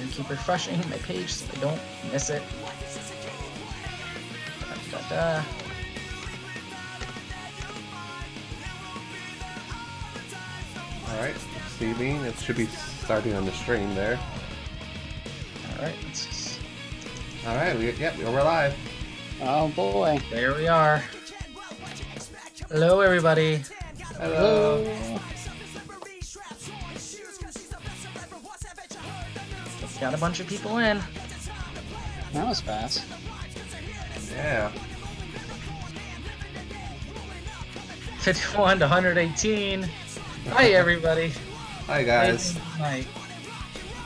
gonna keep refreshing my page so I don't miss it. Alright, Stevie, it should be starting on the stream there. Alright, Alright, we're live. Oh boy. There we are. Hello, everybody. Hello. Got a bunch of people in. That was fast. Yeah. 51 to 118. Hi, everybody. Hi, guys. Hi.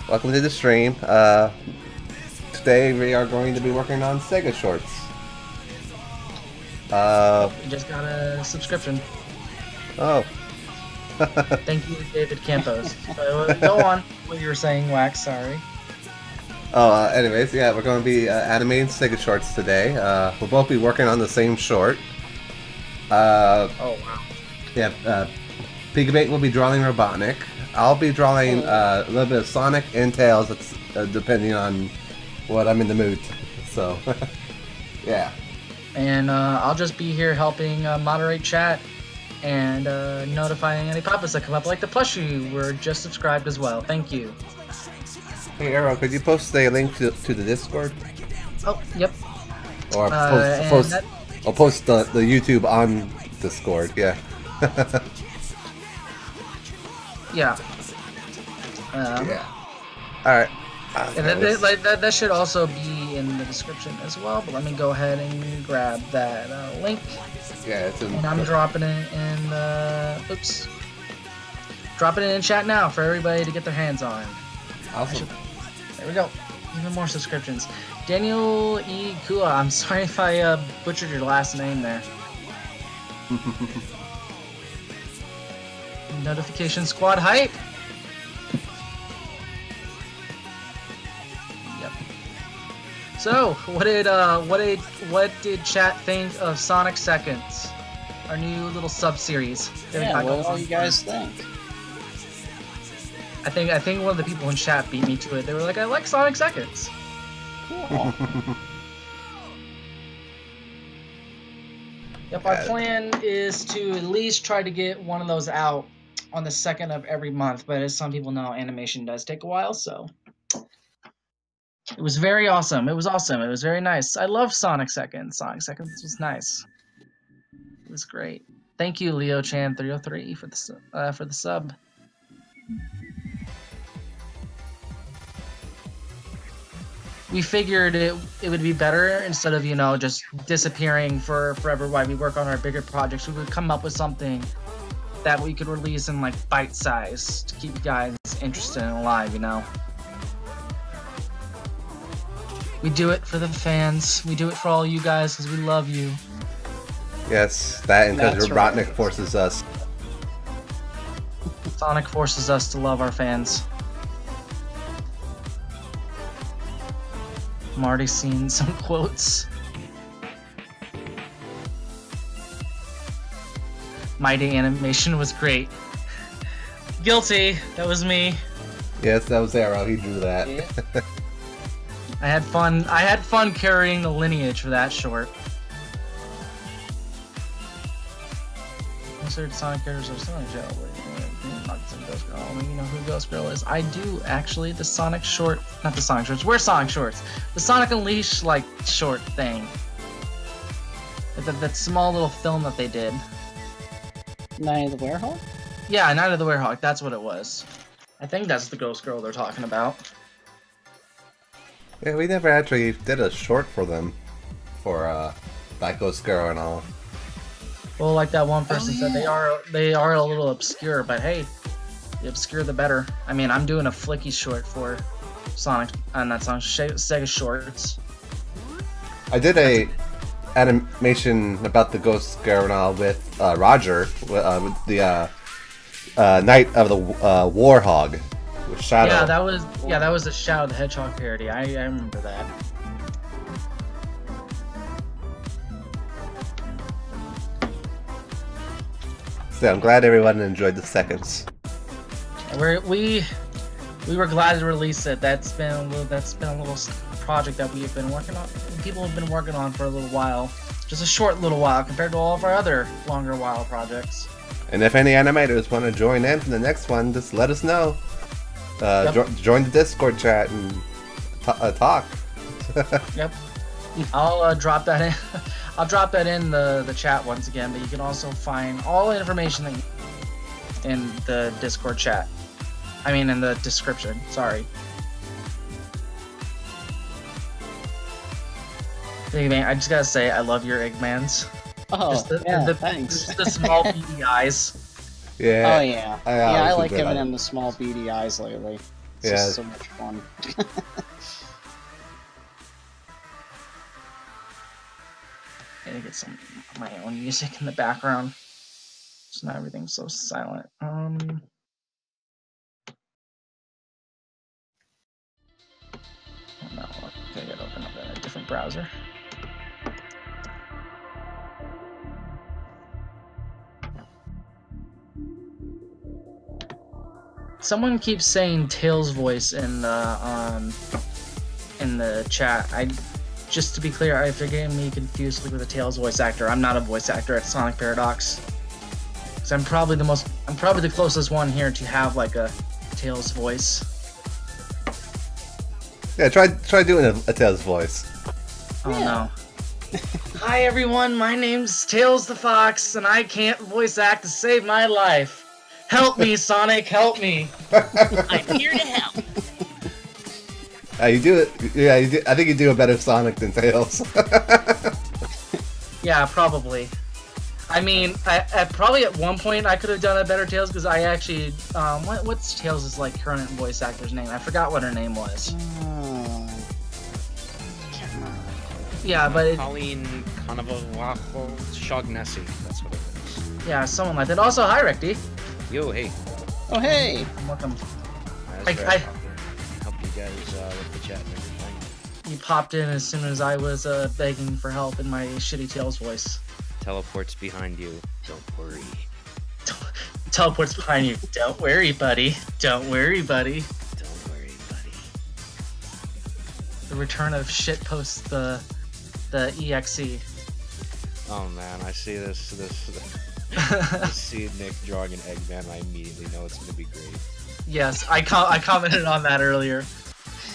Welcome to the stream. Today we are going to be working on Sega Shorts. We just got a subscription. Oh. Thank you, David Campos. Go on. What you were saying, Wax. Sorry. Oh, anyways, yeah, we're going to be animating Sega Shorts today. We'll both be working on the same short. Oh, wow. Yeah, Piggybank will be drawing Robotnik. I'll be drawing a little bit of Sonic and Tails, depending on what I'm in the mood. So, yeah. And I'll just be here helping moderate chat and notifying any pop-ups that come up, like the plushie. We're just subscribed as well. Thank you. Hey, Arrow, could you post a link to the Discord? Oh, yep. Or post the YouTube on Discord, yeah. Yeah. Yeah. Alright. That should also be in the description as well, but let me go ahead and grab that link. Yeah, it's in... And I'm dropping it in the... Oops. Dropping it in chat now for everybody to get their hands on. Awesome. There we go. Even more subscriptions. Daniel E. Kua, I'm sorry if I butchered your last name there. Notification squad hype. Yep. So, what did chat think of Sonic Seconds, our new little sub-series? Yeah, what do you guys think? I think one of the people in chat beat me to it. They were like, "I like Sonic Seconds." Cool. Yep, our plan is to at least try to get one of those out on the 2nd of every month, but as some people know, animation does take a while, so... It was very awesome. It was awesome. It was very nice. I love Sonic Seconds. Sonic Seconds was nice. It was great. Thank you, LeoChan303 for the sub. We figured it would be better instead of, you know, just disappearing for forever while we work on our bigger projects. We would come up with something that we could release in like bite size to keep you guys interested and alive, you know. We do it for the fans. We do it for all you guys because we love you. Yes, that and because Robotnik right. forces us. Sonic forces us to love our fans. I'm already seeing some quotes. Mighty animation was great. Guilty. That was me. Yes, that was Arrow. He drew that. Yeah. I had fun. I had fun carrying the lineage for that short. Considered Sonic characters are Sonic Gel. Ghost Girl. I mean, you know who Ghost Girl is. I do actually. The Sonic short, not the Sonic shorts. We're Sonic shorts. The Sonic Unleashed like short thing. That small little film that they did. Night of the Werehog? Yeah, Night of the Werehog. That's what it was. I think that's the Ghost Girl they're talking about. Yeah, we never actually did a short for them. For that Ghost Girl and all. Well, like that one person said, they are a little obscure, but hey, the obscure the better. I mean, I'm doing a flicky short for Sonic, not Sonic, Sega Shorts. I did a animation about the Ghost Girl and all with Roger, with the Night of the Warhog with Shadow. Yeah, that was the Shadow the Hedgehog parody. I remember that. So I'm glad everyone enjoyed the seconds. We we were glad to release it. That's been a little project that we have been working on. People have been working on for a little while, just a short little while compared to all of our other longer while projects. And if any animators want to join in for the next one, just let us know. Join the Discord chat and talk. Yep. I'll drop that in. I'll drop that in the chat once again. But you can also find all the information that in the Discord chat. I mean, in the description. Sorry. Piggybank, I just gotta say, I love your Eggmans. Oh, thanks. Just the small beady eyes. Yeah. Oh yeah. I like giving him the small beady eyes lately. It's just so much fun. I gotta get some of my own music in the background. So now everything's so silent. Oh no, okay, I gotta open up in a different browser. Someone keeps saying Tails' voice in the chat. Just to be clear, if you're getting me confused with a Tails voice actor, I'm not a voice actor at Sonic Paradox. So I'm probably the closest one here to have like a Tails voice. Yeah, try doing a Tails voice. Oh no. Hi everyone, my name's Tails the Fox, and I can't voice act to save my life. Help me, Sonic, help me. I'm here to help. You do it. Yeah, you do. I think you do a better Sonic than Tails. Yeah, probably. I mean, probably at one point I could have done a better Tails because I actually, what's Tails' like current voice actor's name? I forgot what her name was. Yeah, but Colleen Shaughnessy. That's what it is. Yeah, someone like that. Also, hi, Recty. Yo, hey. Oh, hey. Welcome. I help you guys with the chat and everything. You popped in as soon as I was begging for help in my shitty Tails voice. Teleports behind you. Don't worry. Teleports behind you. Don't worry, buddy. Don't worry, buddy. Don't worry, buddy. The return of shitpost the EXE. Oh man, I see this. I see Nick drawing an Eggman, I immediately know it's gonna be great. Yes, I commented on that earlier.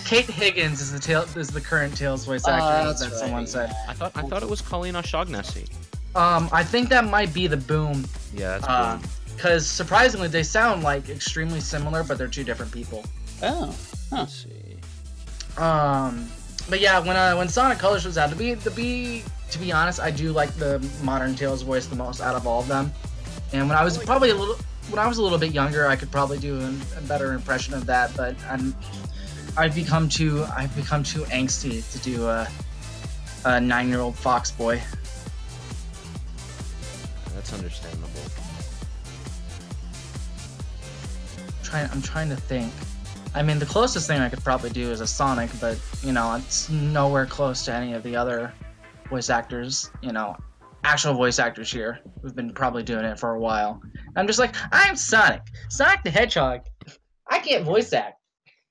Kate Higgins is the current Tails voice actor. That someone said. I thought it was Colleen Shaughnessy. I think that might be the Boom. Yeah, that's Boom. Because surprisingly, they sound like extremely similar, but they're two different people. Oh. Huh. Let's see. But yeah, when Sonic Colors was out, to be honest, I do like the modern Tails voice the most out of all of them. And when I was a little bit younger, I could probably do a better impression of that. But I've become too angsty to do a 9-year-old fox boy. That's understandable. I'm trying to think. I mean, the closest thing I could probably do is a Sonic, but you know, it's nowhere close to any of the other voice actors. You know, actual voice actors here who've been probably doing it for a while. I'm just like, I'm Sonic the Hedgehog. I can't voice act.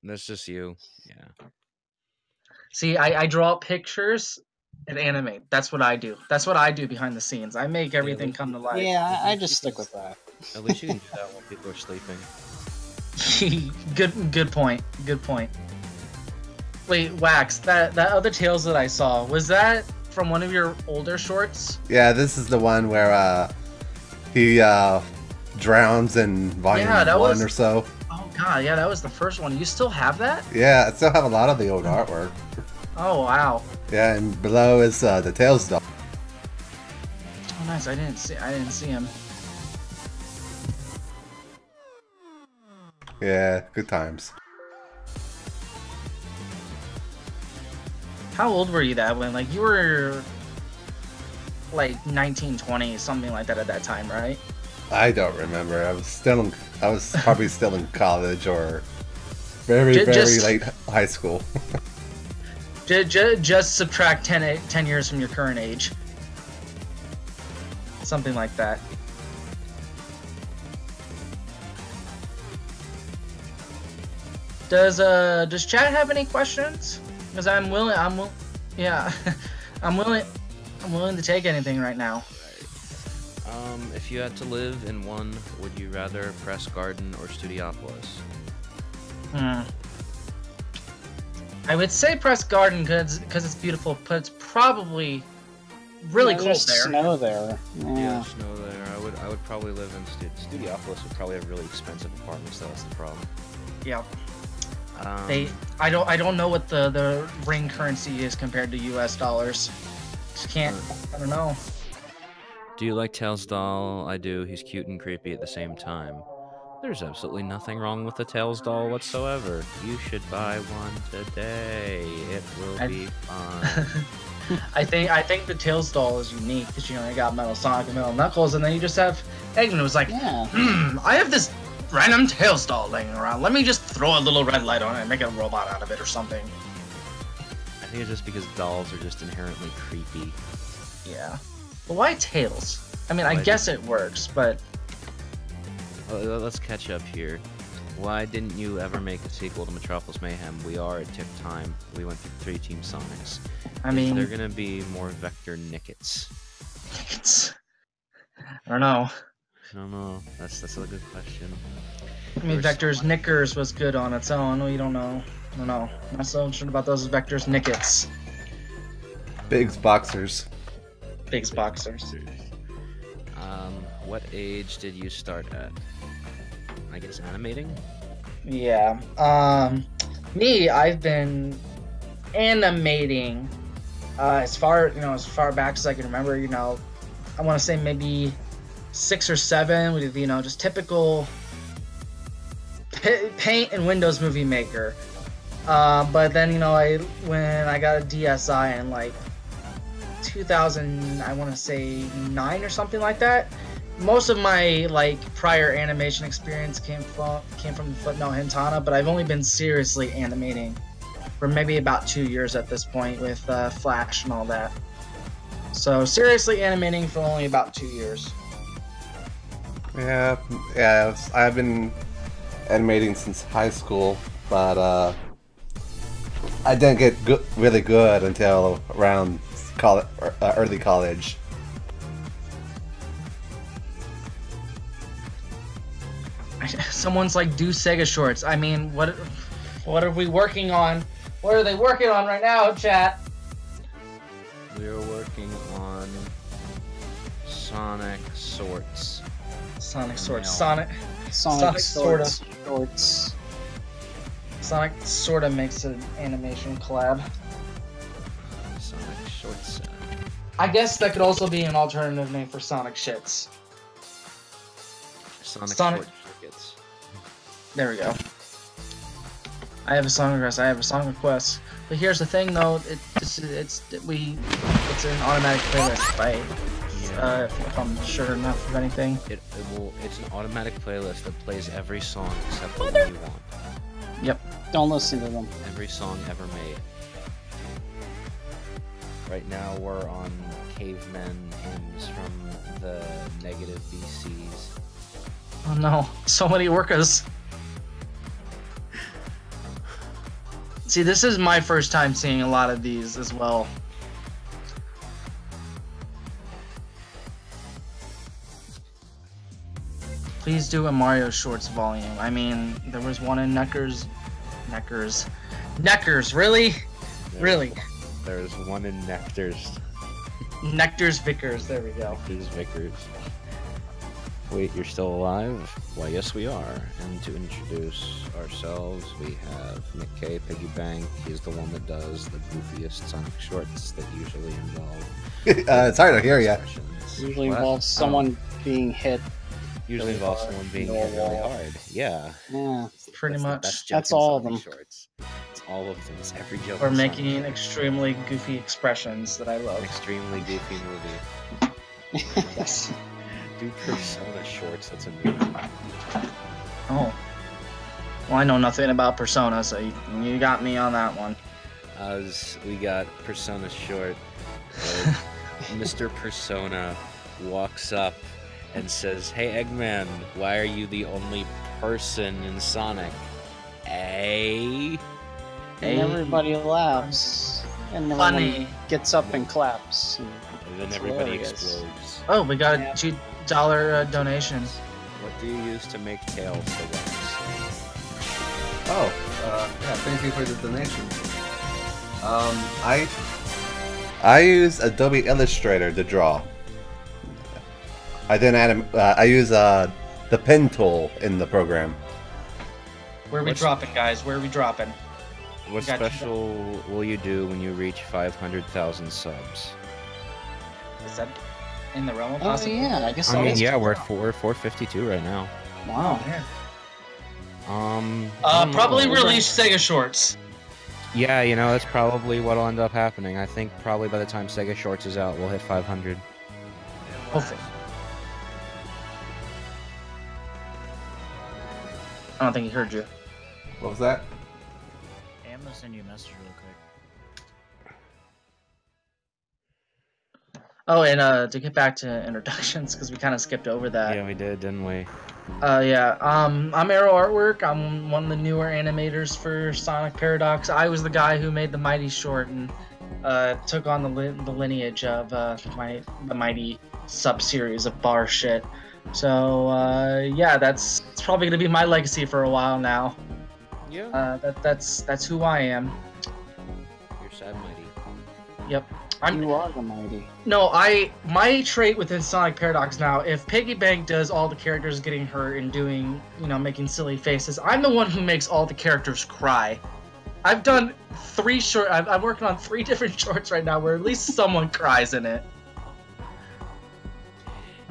That's just you. Yeah. See, I draw pictures and animate. That's what I do. That's what I do behind the scenes. I make everything come to life. Yeah, I just stick with that. At least you can do that while people are sleeping. Good point. Good point. Wait, Wax, that other Tails that I saw, was that from one of your older shorts? Yeah, this is the one where he drowns in volume 1 or so. Oh god, yeah, that was the first one. You still have that? Yeah, I still have a lot of the old artwork. Oh wow. Yeah, and below is the Tails doll. Oh nice, I didn't see him. Yeah, good times. How old were you that when? Like, you were like 19, 20, something like that at that time, right? I don't remember. I was probably still in college or very late high school. just subtract 10 years from your current age. Something like that. Does chat have any questions? Because yeah, I'm willing to take anything right now. If you had to live in one, would you rather Press Garden or Studiopolis? I would say Press Garden because it's beautiful, but it's probably really cold there's there. Snow there. Yeah, snow there. I would probably live in Studiopolis. Would probably have really expensive apartments. That's the problem. Yeah. I don't know what the ring currency is compared to U.S. dollars. Just can't. I don't know. Do you like Tails doll? I do. He's cute and creepy at the same time. There's absolutely nothing wrong with the Tails doll whatsoever. You should buy one today. It will be fun. I think the Tails doll is unique because you got Metal Sonic and Metal Knuckles, and then you just have Eggman who's like, I have this random Tails doll laying around. Let me just throw a little red light on it and make a robot out of it or something. I think it's just because dolls are just inherently creepy. Yeah. But why Tails? I mean, I guess it works, but... Let's catch up here. Why didn't you ever make a sequel to Metropolis Mayhem? We are at tip time. We went through 3 Team Sonics. I mean... Is there gonna be more Vector Nickets? Nickets? I don't know. I don't know. That's a good question. I mean, Vector's Knickers was good on its own. We don't know. I don't know. I'm not so sure about those Vector's Nickets. Big's Boxers. Big's Boxers. What age did you start at? I guess animating? Yeah. Me, I've been animating as far back as I can remember. I want to say maybe 6 or 7 with just typical Paint and Windows Movie Maker. But then when I got a DSi in like 2000, I want to say 9 or something like that. Most of my prior animation experience came from the Footnote Hintana, but I've only been seriously animating for maybe about 2 years at this point with Flash and all that. So seriously animating for only about 2 years. Yeah. I've been animating since high school, but I didn't get really good until around early college. Someone's like, do Sega shorts. I mean, what are we working on? What are they working on right now, chat? We're working on Sonic Sorts. Sonic Sorts. Sonic Sorta. Shorts. Sonic sorta makes an animation collab. Sonic Shorts. I guess that could also be an alternative name for Sonic Shits. Sonic Short Circuits. There we go. I have a song request. But here's the thing, though. It's an automatic playlist. If I'm sure enough of anything. It's an automatic playlist that plays every song except the one you want. Yep. Don't listen to them. Every song ever made. Right now we're on Cavemen hymns from the negative BCs. Oh no, so many orcas. See, this is my first time seeing a lot of these as well. Please do a Mario Shorts volume. I mean, there was one in Neckers, really? Really? There's one in Nectar's. Nectar's Vickers, there we go. Nectar's Vickers. Wait, you're still alive? Why, yes we are. And to introduce ourselves, we have Nick K, Piggybank. He's the one that does the goofiest Sonic Shorts that usually involve... it's hard to hear you. Usually involves someone being hit. Usually involves someone being hit really hard. Yeah. Yeah. Pretty much. That's all of them. Shorts. It's all of them. It's every joke. Or making extremely goofy expressions that I love. An extremely goofy movie. Yes. Do Persona Shorts. That's a new one. Oh. Well, I know nothing about Persona, so you got me on that one. We got Persona Short. Mr. Persona walks up and says, "Hey Eggman, why are you the only person in Sonic?" A. And everybody laughs. And then Funny. everyone gets up and claps. And then It's everybody hilarious. explodes. Oh, we got a $2 donation. What do you use to make Tails TheWax? Oh, yeah, thank you for the donation. I use Adobe Illustrator to draw. I use the pen tool in the program. Where are we dropping, guys? Where are we dropping? What special will you do when you reach 500,000 subs? Is that in the realm of Oh possibility? yeah, I guess. I mean, yeah, we're at 452 right now. Wow. Man. Probably release Sega Shorts. Yeah, you know, that's probably what'll end up happening. I think probably by the time Sega Shorts is out, we'll hit 500. Hopefully. I don't think he heard you. What was that? Hey, I'm gonna send you a message real quick. Oh, and to get back to introductions, because we kind of skipped over that. Yeah, we did, didn't we? I'm Arrow Artwork. I'm one of the newer animators for Sonic Paradox. I was the guy who made the Mighty short and took on the lineage of the Mighty sub-series of bar shit. So yeah, that's probably gonna be my legacy for a while now. Yeah. That's who I am. You're sad, Mighty. Yep. You are the Mighty. No, my trait within Sonic Paradox now, if Piggybank does all the characters getting hurt and doing, making silly faces, I'm the one who makes all the characters cry. I've done I'm working on 3 different shorts right now where at least someone cries in it.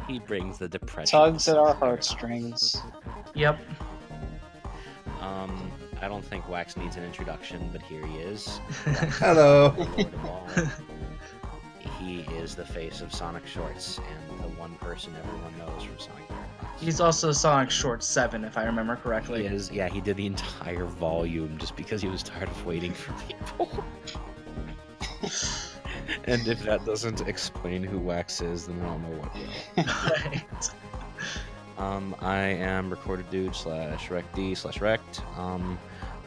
He brings the depression. Tugs at our heartstrings. Yep. I don't think Wax needs an introduction, but here he is. Hello. Lord of all. He is the face of Sonic Shorts and the one person everyone knows from Sonic Paradox. He's also Sonic Short 7, if I remember correctly. He is, yeah, he did the entire volume just because he was tired of waiting for people. And if that doesn't explain who Wax is, then I don't know what will. Right. I am Recorded Dude /RecD/Rect.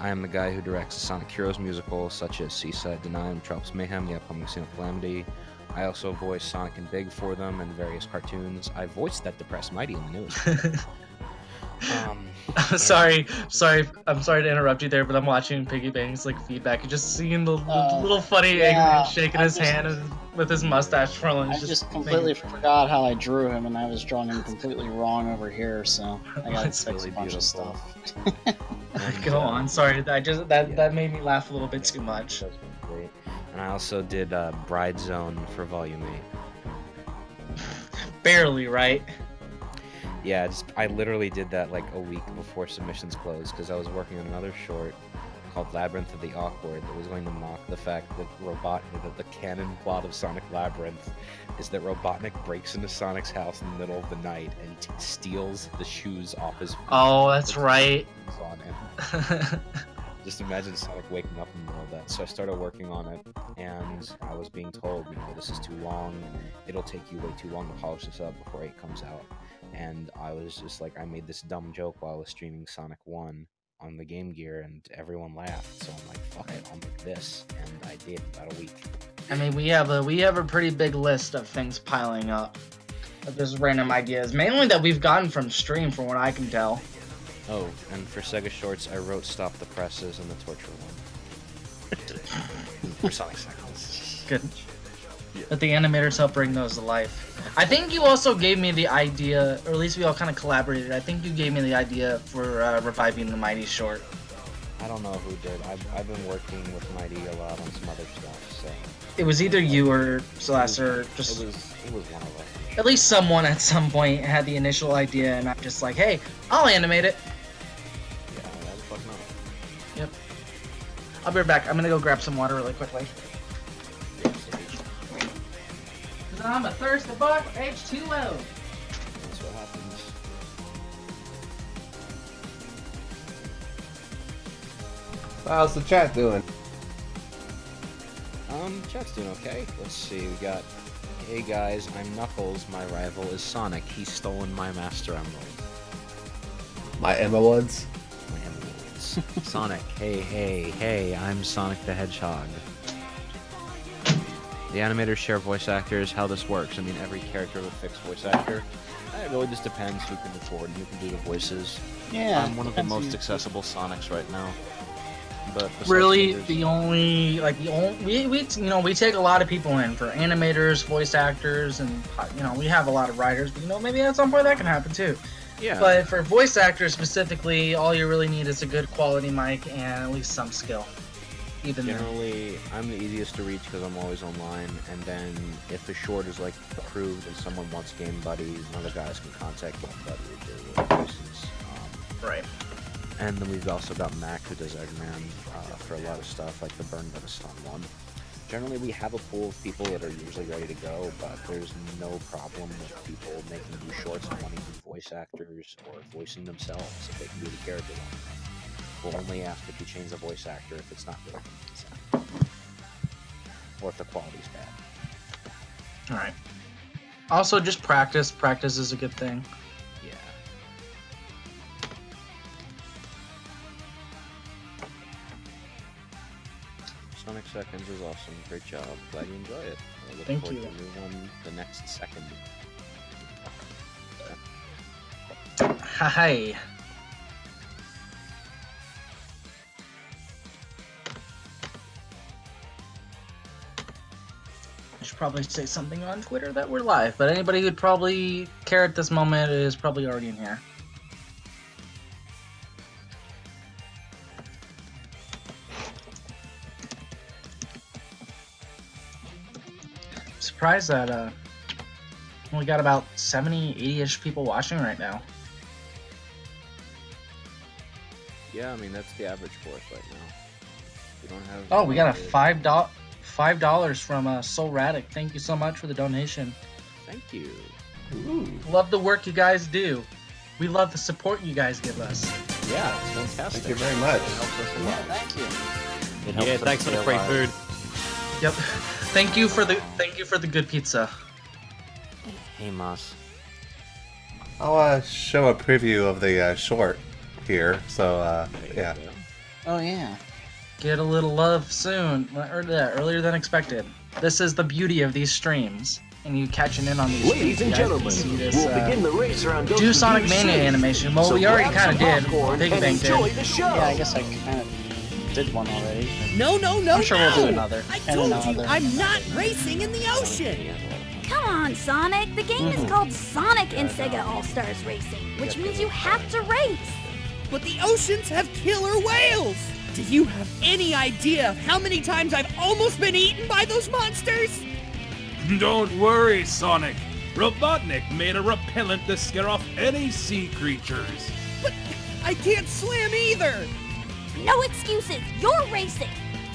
I am the guy who directs the Sonic Heroes musicals such as Seaside Denied, Metropolis Mayhem, the upcoming Sonic Calamity. I also voice Sonic and Big for them and various cartoons. I voiced that depressed Mighty in the newest one. Sorry to interrupt you there, but I'm watching Piggybank's feedback and just seeing the little funny Eggman shaking his hand with his mustache twirling. I just completely forgot how I drew him, and I was drawing him completely wrong over here, so I gotta That's fix really a bunch beautiful. of stuff. And, Go on. Sorry, that made me laugh a little bit too much. That's great. And I also did Bride Zone for Volume 8. Barely, right? Yeah, I literally did that like a week before submissions closed because I was working on another short called Labyrinth of the Awkward that was going to mock the fact that the canon plot of Sonic Labyrinth is that Robotnik breaks into Sonic's house in the middle of the night and steals the shoes off his feet. Oh, that's right. On him. Just imagine Sonic waking up in the middle of that. So I started working on it, and I was being told, this is too long. It'll take you way too long to polish this up before 8 comes out. And I was just like, I made this dumb joke while I was streaming Sonic 1 on the Game Gear, and everyone laughed. So I'm like, fuck it, I'll make this. And I did, about a week. I mean, we have a pretty big list of things piling up. Of just random ideas, mainly that we've gotten from stream, from what I can tell. Oh, and for Sega Shorts, I wrote Stop the Presses and the Torture one. For Sonic Cycles. Good. But the animators help bring those to life. I think you also gave me the idea, or at least we all kind of collaborated. I think you gave me the idea for reviving the Mighty short. I don't know who did. I've been working with Mighty a lot on some other stuff, so... It was either you or Celeste, or just... It was one of us. At least someone at some point had the initial idea, and I'm just like, hey, I'll animate it. Yeah, why the fuck not? Yep. I'll be right back. I'm gonna go grab some water really quickly. Cause I'm a thirsty boy for H2O. That's what happens. How's the chat doing? Chat's doing okay. Let's see, we got... Hey guys, I'm Knuckles, my rival is Sonic. He's stolen my Master Emerald. My Emma Woods. My Emeralds. Sonic, hey, I'm Sonic the Hedgehog. The animators share voice actors. How this works, I mean, every character with fixed voice actor. It really just depends who can record and who can do the voices. Yeah. I'm one of the most accessible Sonics right now. But really, the only we take a lot of people in for animators, voice actors, and we have a lot of writers. But maybe at some point that can happen too. Yeah. But for voice actors specifically, all you really need is a good quality mic and at least some skill. Even generally, I'm the easiest to reach because I'm always online. And then if the short is like approved and someone wants game buddies, one of the guys can contact Game Buddy or do voices. Right. And then we've also got Mac who does Eggman for a lot of stuff, like the Burn by the Stun one. Generally, we have a pool of people that are usually ready to go, but there's no problem with people making new shorts and wanting to be voice actors or voicing themselves if they can do the character well enough. We'll only ask if you change the voice actor if it's not really or if the quality's bad. Alright. Also, just practice. Practice is a good thing. Yeah. Sonic Seconds is awesome. Great job. Glad you enjoy it. I look Thank forward you. to a new one the next second. Hi. I should probably say something on Twitter that we're live, but anybody who'd probably care at this moment is probably already in here. Surprised that we got about 70, 80-ish people watching right now. Yeah, I mean that's the average for us right now. We don't have. Oh, we got a $5 from Soul Radic. Thank you so much for the donation. Thank you. Ooh. Love the work you guys do. We love the support you guys give us. Yeah, it's fantastic. Thank you very much. It helps us a lot. Thank you. It helps Yeah, us thanks for the stay free alive. food. Yep. Thank you for the good pizza. Hey, Moss. I'll show a preview of the short here. So yeah. Oh yeah. Get a little love soon, or earlier than expected. This is the beauty of these streams, and you catching in on these. Ladies and streams, you guys gentlemen, can see this, we'll begin the race around Ghost do of Sonic Beauty Mania City. animation. Well, So we already grab kind of some did. popcorn and Piggybank enjoy did. the show. Yeah, I guess I kind of did one already. No, I'm sure we'll do another. I And told another. you, I'm not racing in the ocean! Come on, Sonic. The game is called Sonic and Sega All-Stars Racing, which means you have to race. But the oceans have killer whales! Do you have any idea of how many times I've almost been eaten by those monsters? Don't worry, Sonic. Robotnik made a repellent to scare off any sea creatures. But I can't swim either! No excuses. You're racing.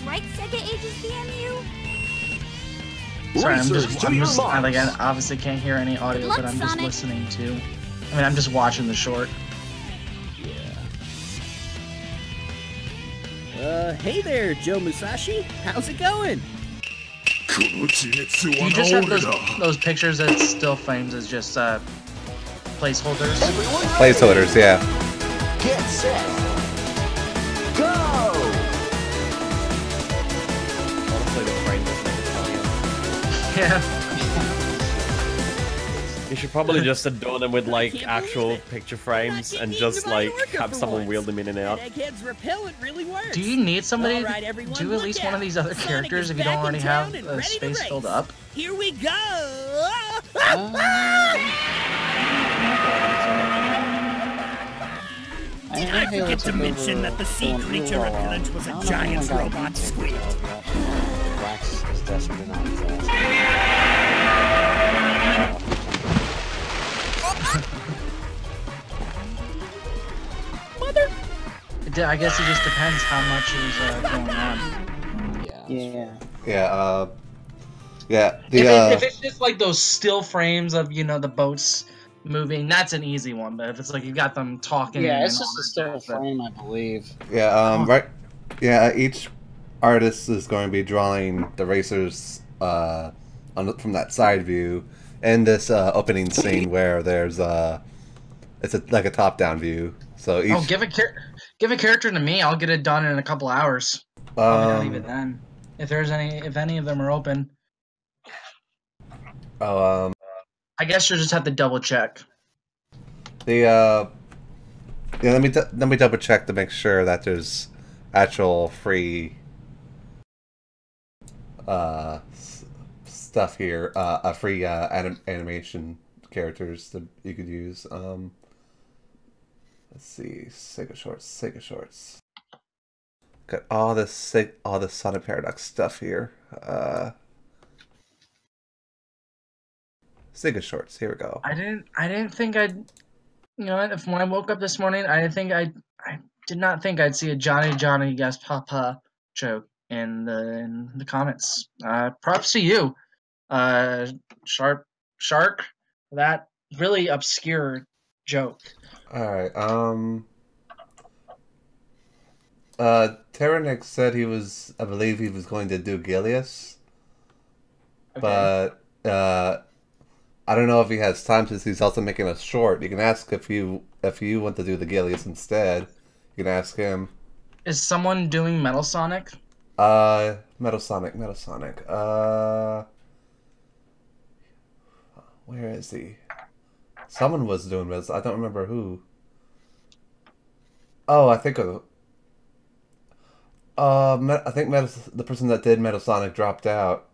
Right, Sega Ages DMU? Sorry, Racers to your I marks. obviously can't hear any audio, Good luck, but I'm just Sonic. listening to. I mean, I'm just watching the short. Hey there, Joe Musashi. How's it going? Do you just have those pictures that still frames as just placeholders? Everyone ready? Placeholders, yeah. Get set. Go! Honestly, the frame doesn't make it tell you. Yeah. You should probably just adorn them with like can't actual believe it. picture I'm frames not and getting just eaten by an like orca have for someone once. wheel them in and out. That Egghead's repellent really works. Do you need somebody All right, to everyone, do at look least one of out. these other Sonic characters is if you don't back in already town have and ready to space race. filled up? Here we go! Did I forget to mention that the sea creature repellent was a giant robot squid? Wax is desperate enough for us. Mother! I guess it just depends how much is going on. Yeah. Yeah. Yeah. If it's just like those still frames of the boats moving, that's an easy one. But if it's like you got them talking, Yeah, it's and just all a that still stuff, frame, I believe. Yeah, right. Yeah, each artist is going to be drawing the racers from that side view, and this opening scene where there's like a top-down view. So each Oh, Give a character to me. I'll get it done in a couple hours. Probably not even then. If any of them are open. Oh, I guess you'll just have to double check. yeah, let me double check to make sure that there's actual free stuff here, free animation characters that you could use. Let's see, Sega Shorts. Got all this Sonic Paradox stuff here. Sega Shorts. Here we go. I didn't think I'd. You know what? If when I woke up this morning, I did not think I'd see a Johnny Yes Papa joke in the comments. Props to you, Shark, for that really obscure joke. All right. Terranix said I believe he was going to do Gilius, Okay. but I don't know if he has time since he's also making a short. You can ask if you want to do the Gilius instead. You can ask him. Is someone doing Metal Sonic? Metal Sonic. Where is he? Someone was doing this. I don't remember who. Oh, I think the person that did Metal Sonic dropped out.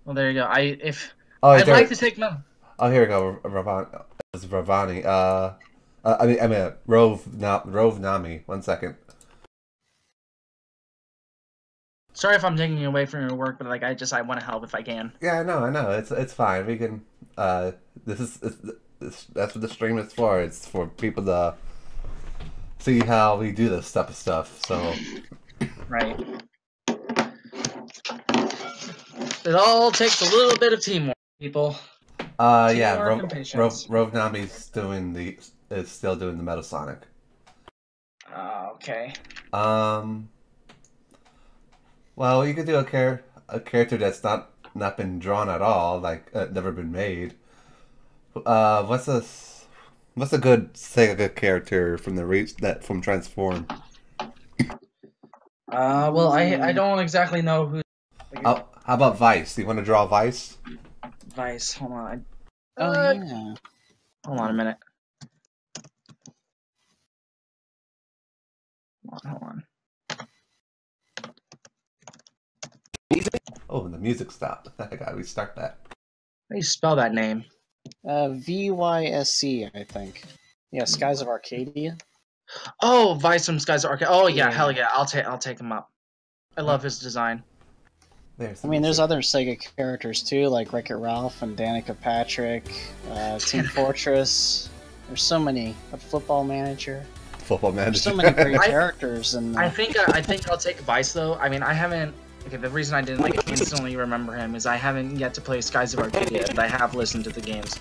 Well, there you go. I'd there- like to take Metal. Oh, here we go. It's Ravani. I mean, Rove Nami. 1 second. Sorry if I'm taking you away from your work, but like I want to help if I can. Yeah, I know. It's fine. We can. That's what the stream is for. It's for people to see how we do this type of stuff. So. Right. It all takes a little bit of teamwork, people. Yeah. Teamwork and patience. Rove Nami's still doing the Metal Sonic. Okay. Well, you could do a character that's not been drawn at all, like never been made. What's a good Sega character from from Transform? Well, I don't exactly know who. How about Vice? Do you want to draw Vice? Vice. Hold on. Yeah. Hold on a minute. Hold on. Oh, the music stopped. I gotta restart that. How do you spell that name? VYSC, I think. Yeah, Skies of Arcadia. Oh, Vice from Skies of Arcade. Oh yeah, Yeah. hell yeah! I'll take him up. I love his design. There's other Sega characters too, like Wreck-It Ralph and Danica Patrick, Team Fortress. There's so many. A Football Manager. There's so many great characters. I think I'll take Vice though. I mean, I haven't. Okay, the reason I didn't instantly remember him is I haven't yet to play Skies of Arcadia, but I have listened to the game's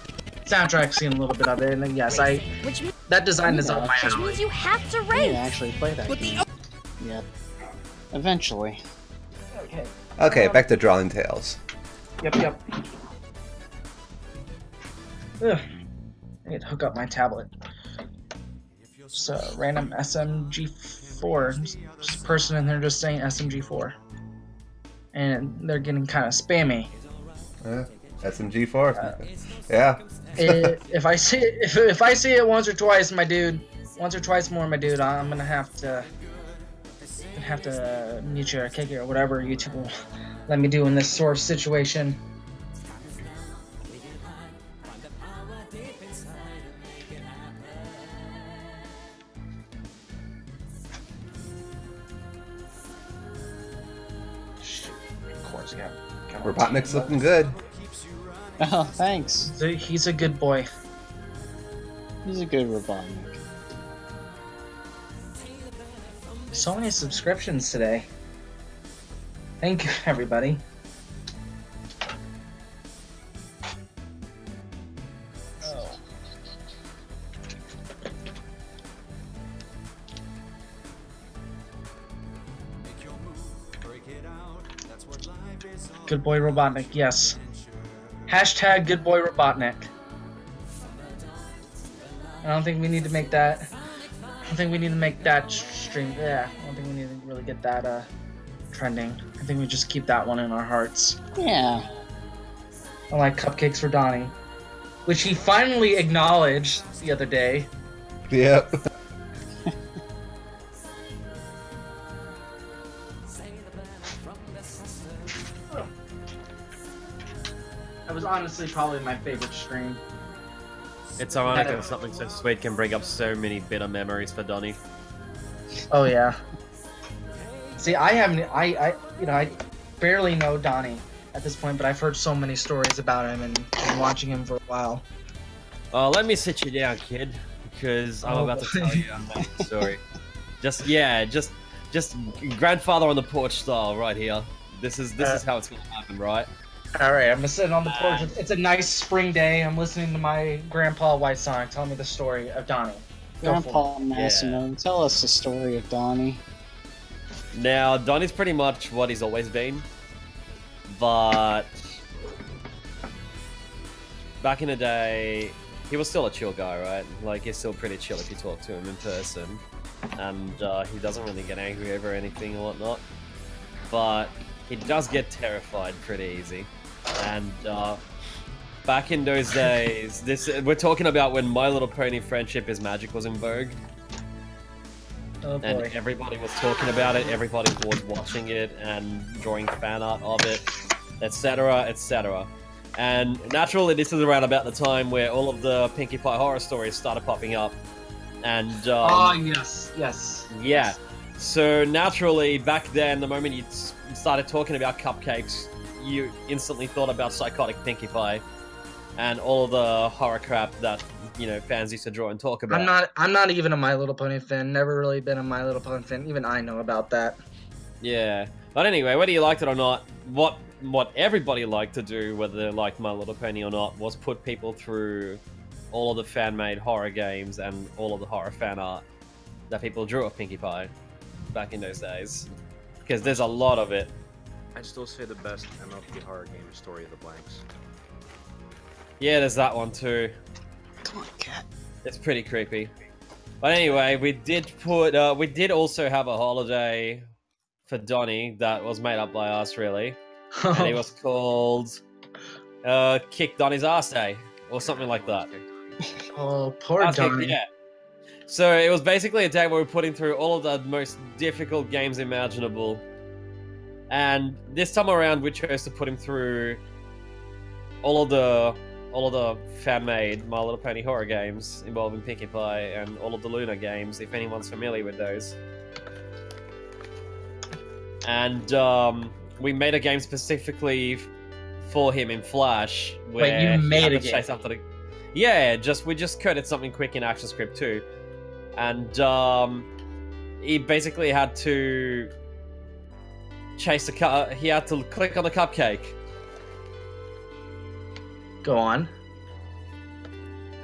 soundtrack, seen a little bit of it, and then yes, that design is up my alley. Which means you have to You race. can actually play that game. Yep. Eventually. Okay. Okay, back to Drawing Tales. Yep. Ugh. I need to hook up my tablet. So, random SMG4. Just a person in there just saying SMG4. And they're getting kind of spammy. SMG4. Yeah. If I see it once or twice, my dude, once or twice more, my dude, I'm gonna have to mute you or kick you or whatever YouTube will let me do in this sort of situation. Robotnik's looking good. Oh, thanks. He's a good boy. He's a good Robotnik. So many subscriptions today. Thank you, everybody. Oh. Good boy Robotnik, yes. Hashtag good boy Robotnik. I don't think we need to make that I think we need to make that stream. Yeah, I don't think we need to really get that trending. I think we just keep that one in our hearts. Yeah. I like cupcakes for Donnie, which he finally acknowledged the other day. Yep. That was honestly probably my favorite stream. It's ironic that something so sweet can bring up so many bitter memories for Donnie. Oh yeah. See, I barely know Donnie at this point, but I've heard so many stories about him and been watching him for a while. Let me sit you down, kid, because I'm about to tell you a amazing story. Just grandfather on the porch style right here. This is how it's gonna happen, right? All right, I'm gonna sit on the porch. It's a nice spring day. I'm listening to my grandpa White Sonic tell me the story of Donnie. Grandpa Massimo, tell us the story of Donnie. Now, Donnie's pretty much what he's always been, but back in the day, he was still a chill guy, right? Like, he's still pretty chill if you talk to him in person, and he doesn't really get angry over anything or whatnot, but he does get terrified pretty easy. And back in those days, we're talking about when My Little Pony Friendship is Magic was in vogue. Oh boy. And everybody was talking about it, everybody was watching it and drawing fan art of it, etc, etc. And naturally, this is around about the time where all of the Pinkie Pie horror stories started popping up. And yes. Yeah. So naturally, back then, the moment you started talking about cupcakes, you instantly thought about Psychotic Pinkie Pie and all of the horror crap that, you know, fans used to draw and talk about. I'm not even a My Little Pony fan. Never really been a My Little Pony fan. Even I know about that. Yeah. But anyway, whether you liked it or not, what everybody liked to do, whether they liked My Little Pony or not, was put people through all of the fan-made horror games and all of the horror fan art that people drew of Pinkie Pie back in those days. Because there's a lot of it. I'd still say the best MLP horror game is Story of the Blanks. Yeah, there's that one too. Come on, cat. It's pretty creepy. But anyway, we did also have a holiday for Donnie that was made up by us, really. And it was called Kick Donnie's Ass Day, or something like that. Oh, poor Donnie. Yeah. So it was basically a day where we were putting through all of the most difficult games imaginable. And this time around, we chose to put him through all of the fan-made My Little Pony horror games involving Pinkie Pie and all of the Luna games, if anyone's familiar with those. And we made a game specifically for him in Flash. Where Wait, you made a game? Yeah, we just coded something quick in ActionScript too. And he basically had to chase he had to click on the cupcake. Go on.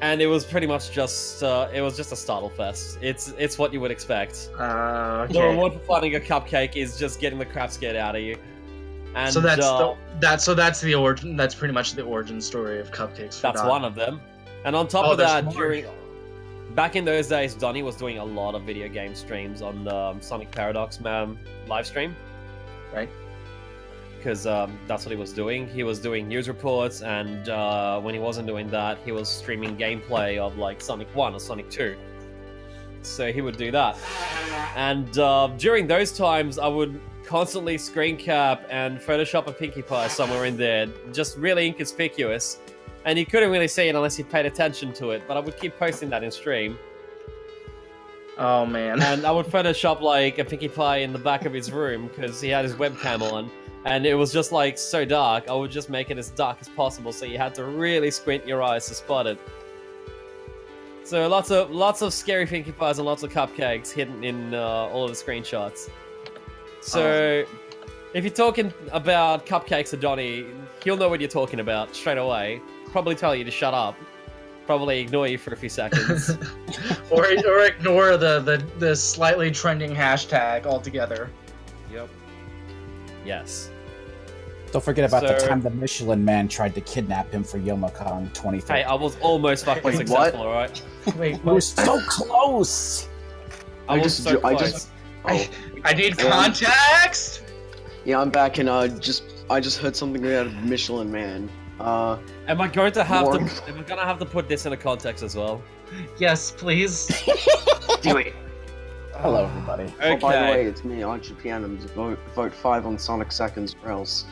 And it was pretty much just a startle fest. It's what you would expect. Okay. The reward for finding a cupcake is just getting the crap scared out of you. And so that's the origin. That's pretty much the origin story of cupcakes. That's one of them. And on top of that, back in those days, Donnie was doing a lot of video game streams on the Sonic Paradox live stream. Right. Because that's what he was doing. He was doing news reports, and when he wasn't doing that, he was streaming gameplay of like Sonic 1 or Sonic 2. So he would do that. And during those times, I would constantly screen cap and Photoshop a Pinkie Pie somewhere in there, just really inconspicuous. And you couldn't really see it unless you paid attention to it, but I would keep posting that in stream. Oh man. And I would Photoshop like a Pinkie Pie in the back of his room because he had his webcam on. And it was just like so dark, I would just make it as dark as possible so you had to really squint your eyes to spot it. So lots of scary Pinkie Pies and lots of cupcakes hidden in all of the screenshots. So if you're talking about cupcakes to Donnie, he'll know what you're talking about straight away. Probably tell you to shut up. Probably ignore you for a few seconds. or ignore the slightly trending hashtag altogether. Yep. Yes. Don't forget about the time the Michelin Man tried to kidnap him for YomoCon 2013. Hey, I was almost fucking successful, alright? Wait, it was so close! I was so close. I need context. Yeah, I'm back, and I just heard something out of Michelin Man. Am I going to have to? Am I gonna have to put this into context as well? Yes, please. Do it. Hello, everybody. Okay. Oh, by the way, it's me, RGP Anims. Vote 5 on Sonic Seconds, or else.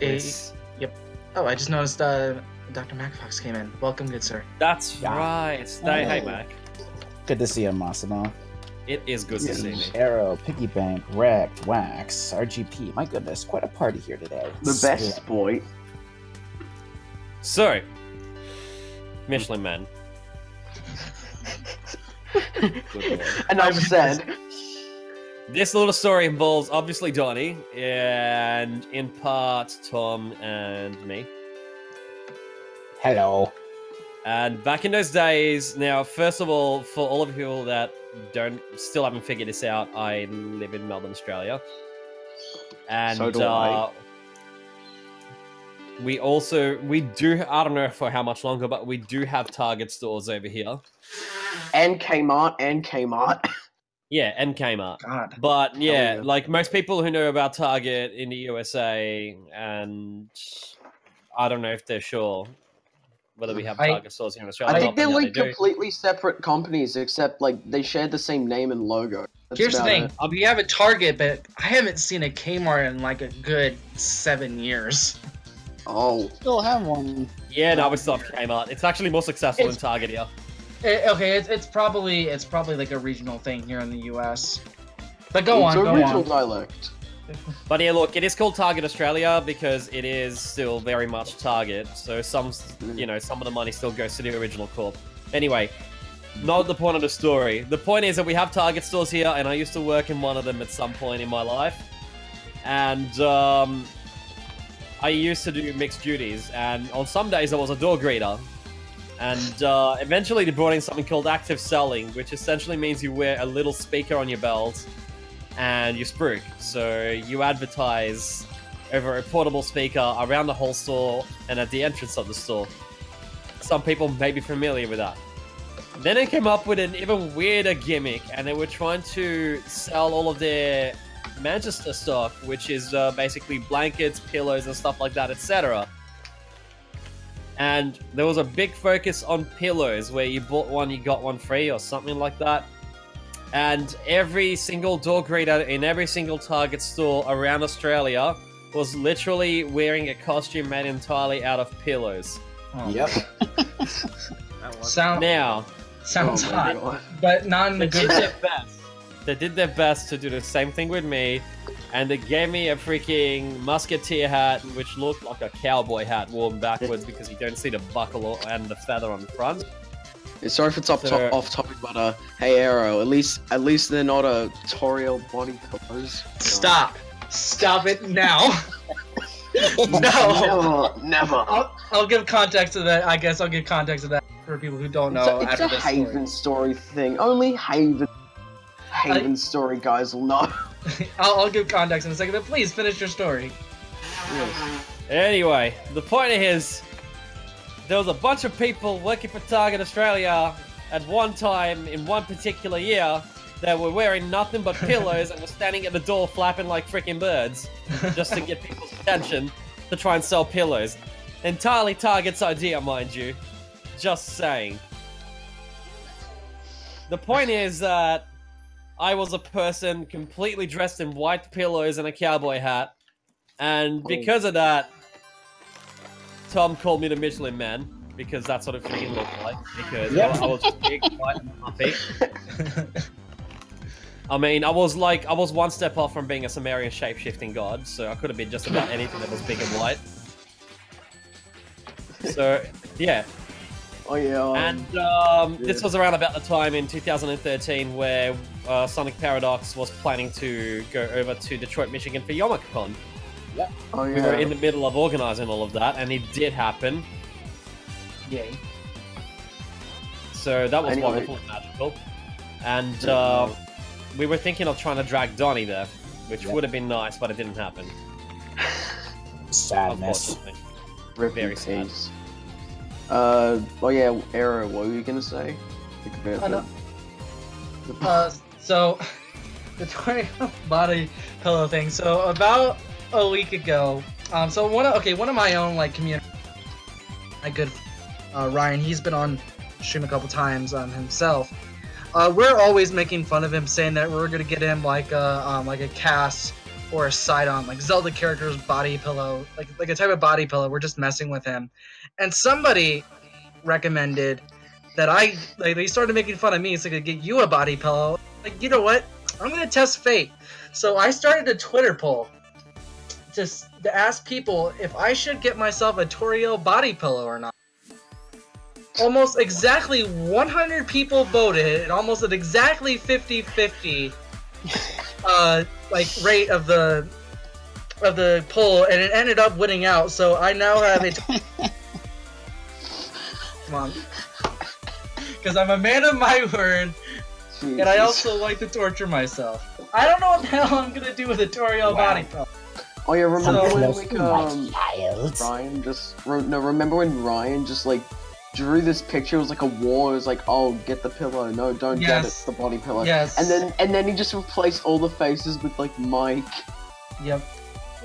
Yep. Oh, I just noticed Dr. MacFox came in. Welcome, good sir. That's right. Hey, Mac. Good to see you, Massimo. It is good to see me. Arrow, Piggybank, Wrecked, Wax, RGP. My goodness, quite a party here today. The best boy. So, Michelin Man. Enough said. This little story involves obviously Donnie, and in part Tom and me. Hello. And back in those days, now first of all, for all of you people that still haven't figured this out, I live in Melbourne, Australia. And so do I. we do, I don't know for how much longer, but we do have Target stores over here. And Kmart. Yeah, and Kmart. God. But yeah, like most people who know about Target in the USA, and I don't know if they're sure whether we have Target stores here in Australia. I think they're like completely separate companies, except like they share the same name and logo. Here's the thing: we have a Target, but I haven't seen a Kmart in like a good 7 years. Oh, still have one. Yeah, no, we still have Kmart. It's actually more successful than Target here. Okay, it's probably like a regional thing here in the U.S. But go on. It's a regional dialect. But yeah, look, it is called Target Australia because it is still very much Target. So some of the money still goes to the original corp. Anyway, not the point of the story. The point is that we have Target stores here, and I used to work in one of them at some point in my life. And I used to do mixed duties, and on some days I was a door greeter. And eventually they brought in something called active selling, which essentially means you wear a little speaker on your belt and you spruik. So you advertise over a portable speaker around the whole store and at the entrance of the store. Some people may be familiar with that. Then they came up with an even weirder gimmick, and they were trying to sell all of their Manchester stock, which is basically blankets, pillows, and stuff like that, etc. And there was a big focus on pillows, where you bought one, you got one free, or something like that. And every single door greeter in every single Target store around Australia was literally wearing a costume made entirely out of pillows. Oh. Yep. Sounds hot, but not in the good way. They did their best to do the same thing with me, and they gave me a freaking musketeer hat, which looked like a cowboy hat worn backwards because you don't see the buckle and the feather on the front. Sorry if it's off topic, but hey Arrow, at least they're not a tutorial body pillows. Stop it now. No, never. I'll give context to that. I guess I'll give context to that for people who don't know. It's a Haven story thing. Only Haven story guys will know. I'll give context in a second, but please finish your story. Yes. Anyway, the point is, there was a bunch of people working for Target Australia at one time in one particular year that were wearing nothing but pillows and were standing at the door flapping like freaking birds just to get people's attention to try and sell pillows. Entirely Target's idea, mind you. Just saying. The point is that I was a person completely dressed in white pillows and a cowboy hat, and because of that, Tom called me the Michelin Man, because that's what it freaking looked like, because I was big, white, and puffy. I mean, I was one step off from being a Sumerian shape-shifting god, so I could have been just about anything that was big and white. So, yeah. Oh yeah. And this was around about the time in 2013 where Sonic Paradox was planning to go over to Detroit, Michigan for Youmacon. Yep. Oh yeah. We were in the middle of organizing all of that, and it did happen. Yay. So that was wonderful and magical. And we were thinking of trying to drag Donnie there, which would have been nice, but it didn't happen. Sadness. Very sad. Oh yeah, Arrow, what were you gonna say? So the Toriel body pillow thing. So about a week ago, so one of my own like community, my good Ryan, he's been on stream a couple times himself. We're always making fun of him, saying that we're gonna get him like a cast or a side-on like Zelda character's body pillow, like a type of body pillow. We're just messing with him, and somebody recommended that they started making fun of me, so I could get you a body pillow. Like, you know what? I'm gonna test fate. So I started a Twitter poll just to ask people if I should get myself a Toriel body pillow or not. Almost exactly 100 people voted, and almost an exactly 50-50 like rate of the poll, and it ended up winning out. So I now have a come on, because I'm a man of my word, and I also like to torture myself. I don't know what the hell I'm gonna do with a Toriel body pillow. Oh yeah, remember when remember when Ryan just like drew this picture? It was like a war. It was like, oh, get the pillow. No, don't get it. It's the body pillow. Yes. And then he just replaced all the faces with like Mike. Yep.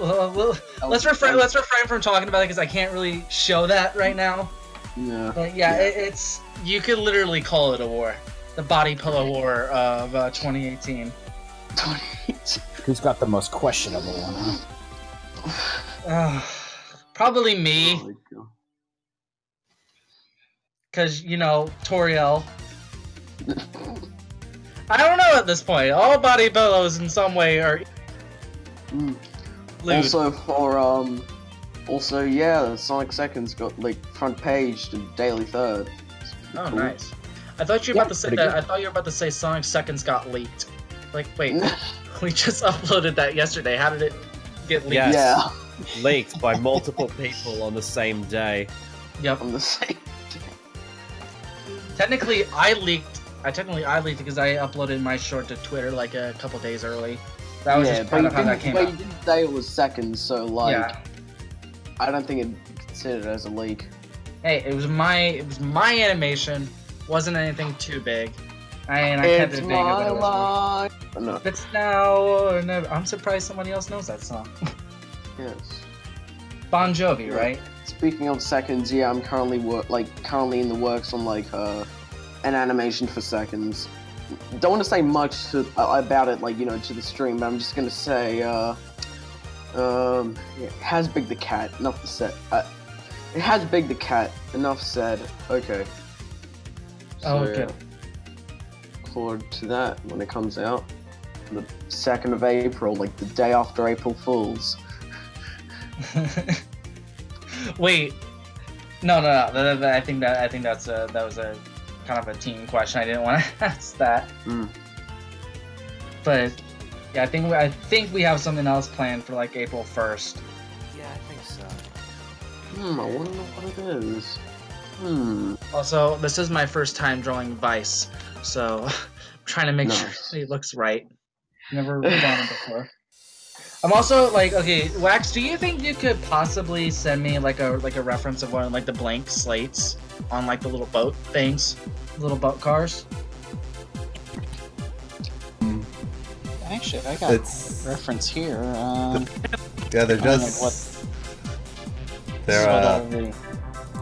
Well, let's refrain from talking about it because I can't really show that right now. Yeah. But yeah, it's you could literally call it a war. The body pillow war of 2018. 2018. Who's got the most questionable one? Huh? Probably me. Oh, because, you know, Toriel. I don't know at this point. All body pillows in some way are lewd. Also, yeah, Sonic Seconds got like front page to Daily Third. Oh, cool. Nice. I thought you were about to say that. I thought you were about to say Sonic Seconds got leaked. Like, wait, we just uploaded that yesterday. How did it get leaked? Yes. Yeah. Leaked by multiple people on the same day. Yep. On the same day. Technically, I leaked because I uploaded my short to Twitter like a couple days early. That was just part of how that came out. But you didn't say it was seconds, so like, yeah. I don't think it's considered as a leak. Hey, it was my animation. Wasn't anything too big. I kept it big. No. If it's now or never. I'm surprised somebody else knows that song. Yes. Bon Jovi, right? Speaking of seconds, yeah, I'm currently in the works on like an animation for seconds. Don't want to say much about it, like, you know, to the stream, but I'm just gonna say, yeah, has Big the Cat. Enough said. It has Big the Cat. Enough said. Okay. Oh, okay. Look forward to that when it comes out, the 2nd of April, like the day after April Fools. Wait, no. I think that was a kind of a team question. I didn't want to ask that. But yeah, I think we have something else planned for like April 1st. Yeah, I think so. I wonder what it is. Also, this is my first time drawing Vice, so I'm trying to make sure it looks right. Never drawn it before. I'm also like, okay, Wax, do you think you could possibly send me like a reference of one of like the blank slates on like the little boat things, little boat cars? Actually, I got a reference here. Yeah, they're just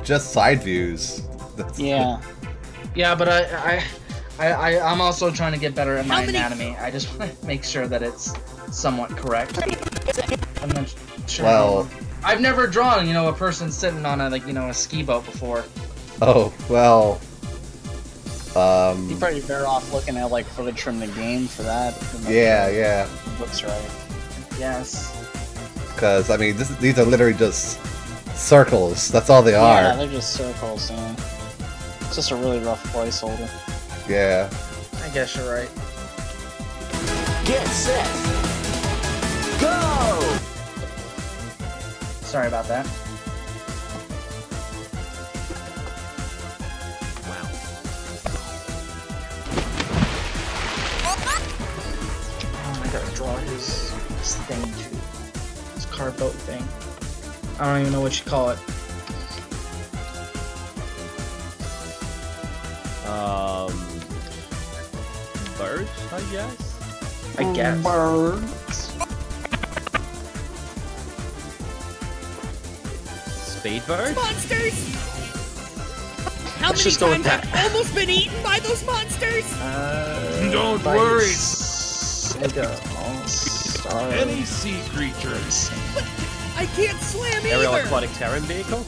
just side views. Yeah. Yeah, but I'm also trying to get better at my anatomy. I just want to make sure that it's somewhat correct. I'm not sure. Well, I've never drawn, you know, a person sitting on a a ski boat before. Oh well. You're probably better off looking at like footage from the game for that. Yeah. It looks right. Yes. Because I mean, these are literally just circles. That's all they are. Yeah, they're just circles. Yeah. It's just a really rough placeholder. Yeah. I guess you're right. Get set. Go! Sorry about that. Wow. Oh, I gotta draw his thing too. His car boat thing. I don't even know what you call it. Birds, I guess. I guess. Birds. Speed birds? Monsters! How Let's many just go with times that. I've almost been eaten by those monsters? Don't worry. Sega All-Star Any sea creatures. I can't swim Aerial either. aquatic terran vehicle?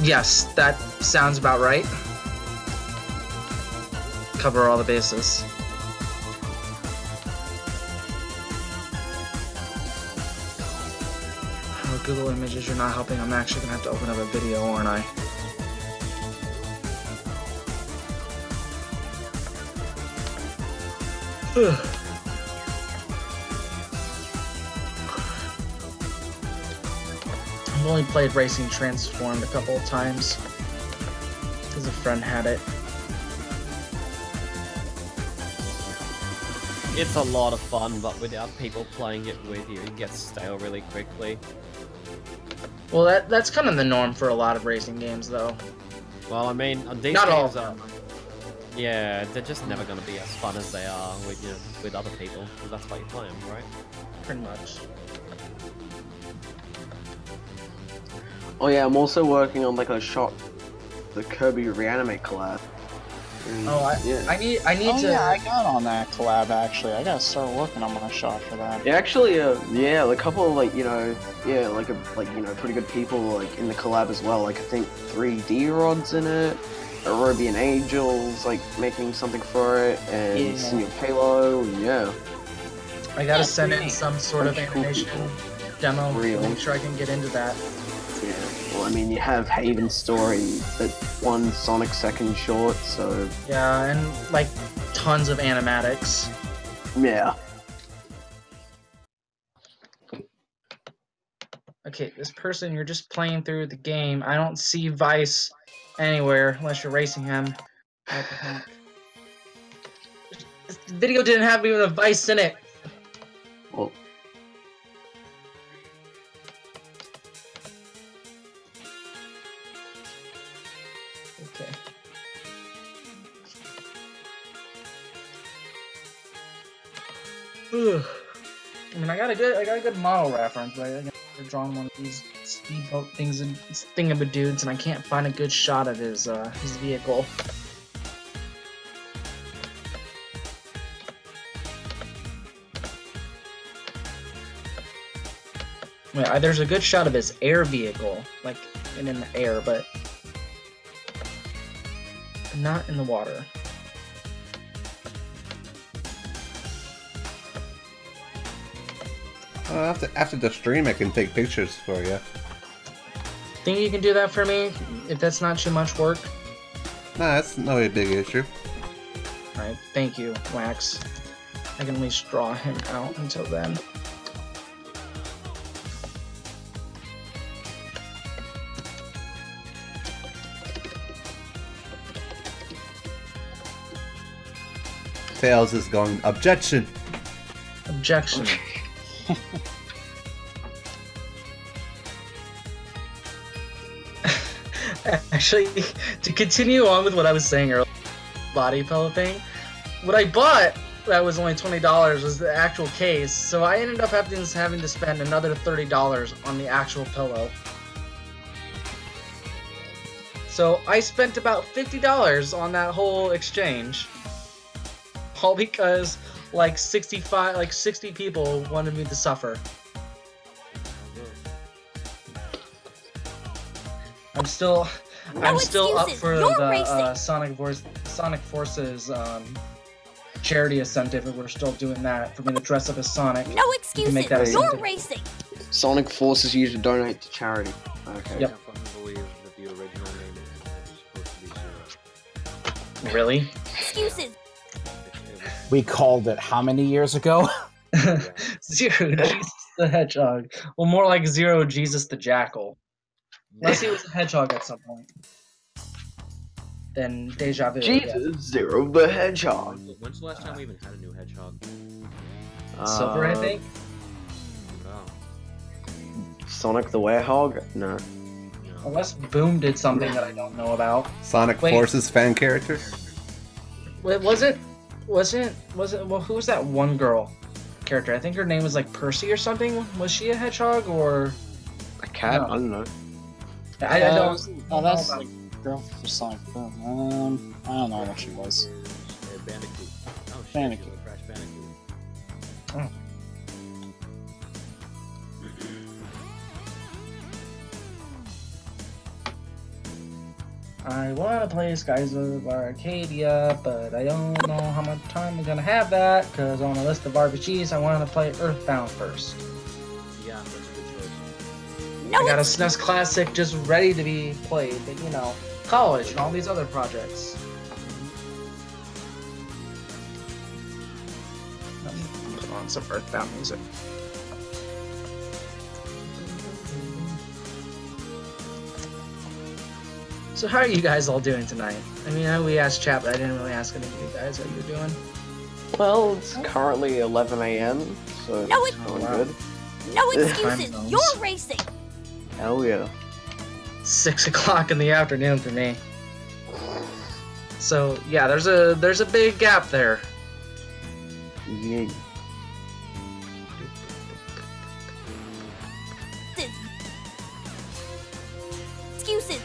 Yes, that sounds about right. Cover all the bases. Oh, Google Images, you're not helping. I'm actually gonna have to open up a video, aren't I? Ugh. I've only played Racing Transformed a couple of times because a friend had it. It's a lot of fun, but without people playing it with you, it gets stale really quickly. Well, that's kind of the norm for a lot of racing games, though. Well, I mean, these Not all games of are... them. Yeah, they're just never going to be as fun as they are with, you know, with other people, because that's why you play them, right? Pretty much. Oh yeah, I'm also working on like a shot, the Kirby Reanimate collab. And, Oh, I need Oh to. yeah, I got on that collab actually. I gotta start working on my shot for that. Yeah, actually, yeah, like a couple of like pretty good people like in the collab as well. Like I think 3D Rod's in it, Arabian Angels like making something for it, and Senior Halo. Yeah. I gotta send in some sort of animation demo to make sure I can get into that. Yeah. Well, I mean, you have Haven Story, that one Sonic second short, so Yeah, and like tons of animatics. yeah. Okay, this person, you're just playing through the game. I don't see Vice anywhere unless you're racing him. What the heck? This video didn't have even a Vice in it. Well. Okay. Ugh. I mean, I got a good model reference, but I got drawn one of these speedboat things and thingamadudes, and I can't find a good shot of his vehicle. Yeah, there's a good shot of his air vehicle, like and in the air, but not in the water. After the stream, I can take pictures for you. Think you can do that for me, if that's not too much work? Nah, that's no big issue. Alright, thank you, Wax. I can at least draw him out until then. Tails is going, objection! Objection. Actually, to continue on with what I was saying earlier, body pillow thing, what I bought that was only $20 was the actual case, so I ended up having to spend another $30 on the actual pillow. So I spent about $50 on that whole exchange, all because like 60 people wanted me to suffer. I'm still up for the Sonic Forces charity incentive, if we're still doing that, for me to dress up as Sonic. No excuses. Make that You're racing. Sonic forces you to donate to charity. Okay. Yep. Really? Excuses. We called it how many years ago? Zero Jesus the Hedgehog. Well, more like Zero Jesus the Jackal. Unless he was a hedgehog at some point. Then Deja Vu. Jesus, yeah. Zero the Hedgehog. When's the last time we even had a new hedgehog? Silver, I think? Sonic the Werehog? No. Unless Boom did something that I don't know about. Sonic Forces fan character? Wait, was it? Well, who was that one girl character? I think her name was like Percy or something. Was she a hedgehog or a cat? No. I don't know. I don't. Oh, that's like girl for Sonic Boom. I don't know what she was. Bandicoot. Oh, shit, Bandicoot. Crash Bandicoot. Oh. I want to play Skies of Arcadia, but I don't know how much time I'm going to have that, because on the list of RPGs, I want to play Earthbound first. Yeah, that's a good choice. No, I got a it's SNES Classic just ready to be played, but you know, college and all these other projects. Let me put on some Earthbound music. So how are you guys all doing tonight? I mean, I know we asked chat, but I didn't really ask any of you guys how you're doing. Well, it's currently 11 a.m., so No, it's going wow. good. no Time excuses. zones. You're racing. Hell yeah. 6 o'clock in the afternoon for me. So yeah, there's a big gap there. Yeah. Excuses.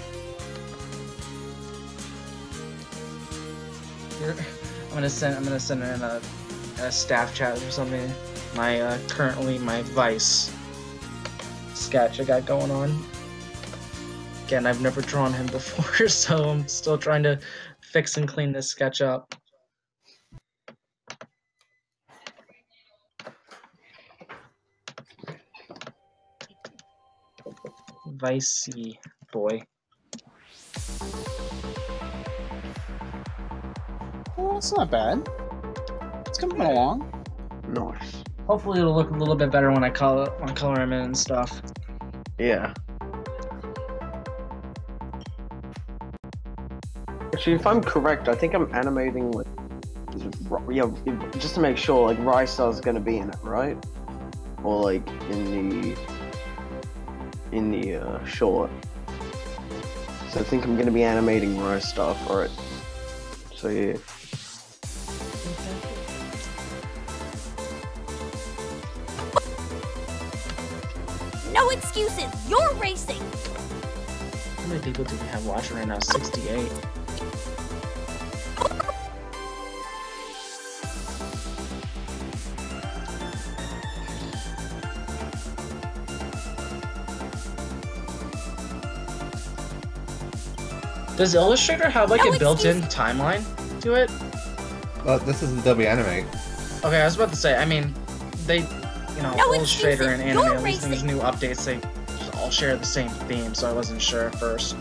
I'm gonna send in a staff chat or something. My currently my Vice sketch I got going on. Again, I've never drawn him before, so I'm still trying to fix and clean this sketch up. Vicey boy. Well, it's not bad. It's coming along. Nice. Hopefully it'll look a little bit better when I color him in and stuff. Yeah. Actually, if I'm correct, I think I'm animating with... Yeah, just to make sure, like, Rystar's gonna be in it, right? Or, like, in the short. So I think I'm gonna be animating Rystar for it. So, yeah. No excuses. You're racing. How many people do we have watching right now? 68. Does Illustrator have like No a built-in timeline to it? Well, this is Adobe Animate. Okay, I was about to say, I mean, they, you know, No Illustrator and excuses. Animate, You're at least in these racing. new updates, they all share the same theme, so I wasn't sure at first.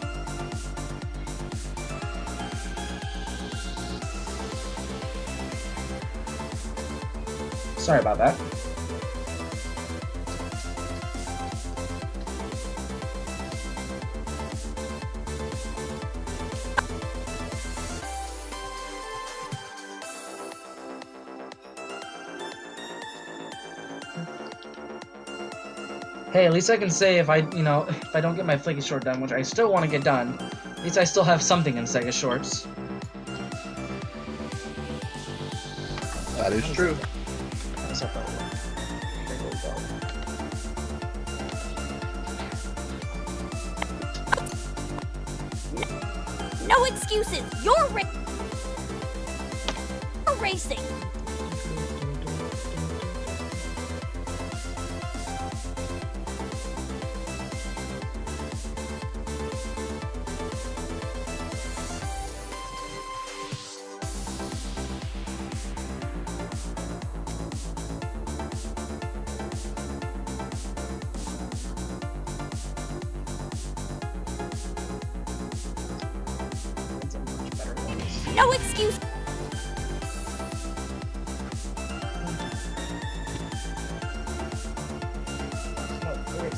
Sorry about that. Hey, at least I can say if I don't get my Flaky Short done, which I still want to get done, at least I still have something in Sega Shorts. That is true. How's that button work? There we go. No excuses. You're racing. That's a much better one. No excuse. Oh, there we go.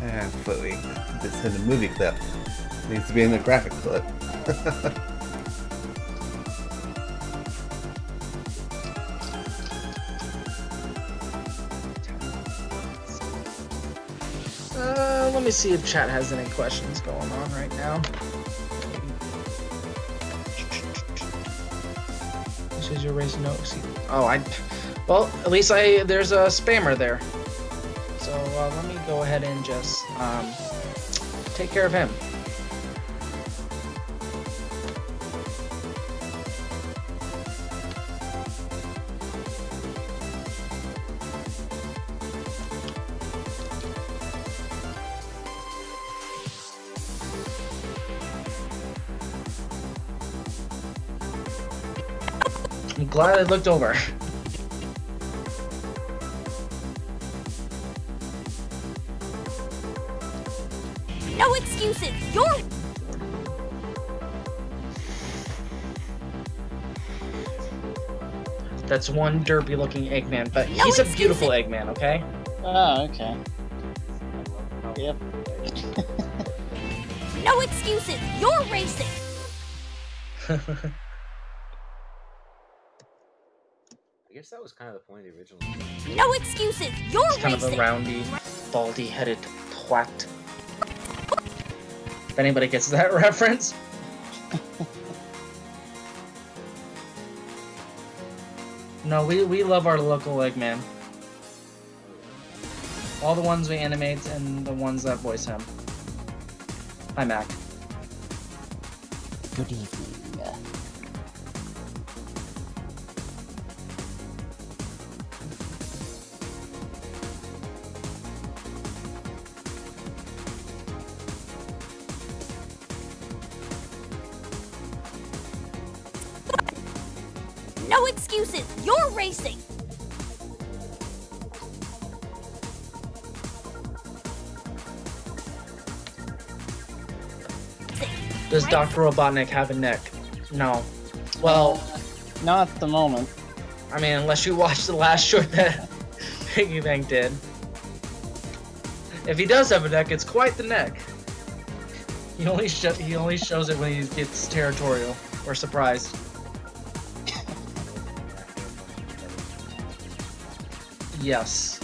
Absolutely. This in a movie clip. Needs to be in a graphic clip. let me see if chat has any questions going on right now. This is your race note. Oh, well, at least there's a spammer there. So let me go ahead and just take care of him. I'm glad I looked over. No excuses. You're... That's one derpy looking Eggman, but he's a beautiful Eggman, okay? Oh, okay. Yep. No excuses. You're racing. I guess that was kind of the point of the original. No excuses. You're He's kind racing. of a roundy, baldy-headed twat. If anybody gets that reference. No, we love our local Eggman. All the ones we animate and the ones that voice him. Hi, Mac. Good evening. No excuses. You're racing. Does Dr. Robotnik have a neck? No. Well, not at the moment. I mean, unless you watched the last short that Piggybank did. If he does have a neck, it's quite the neck. He only shows it when he gets territorial or surprised. Yes.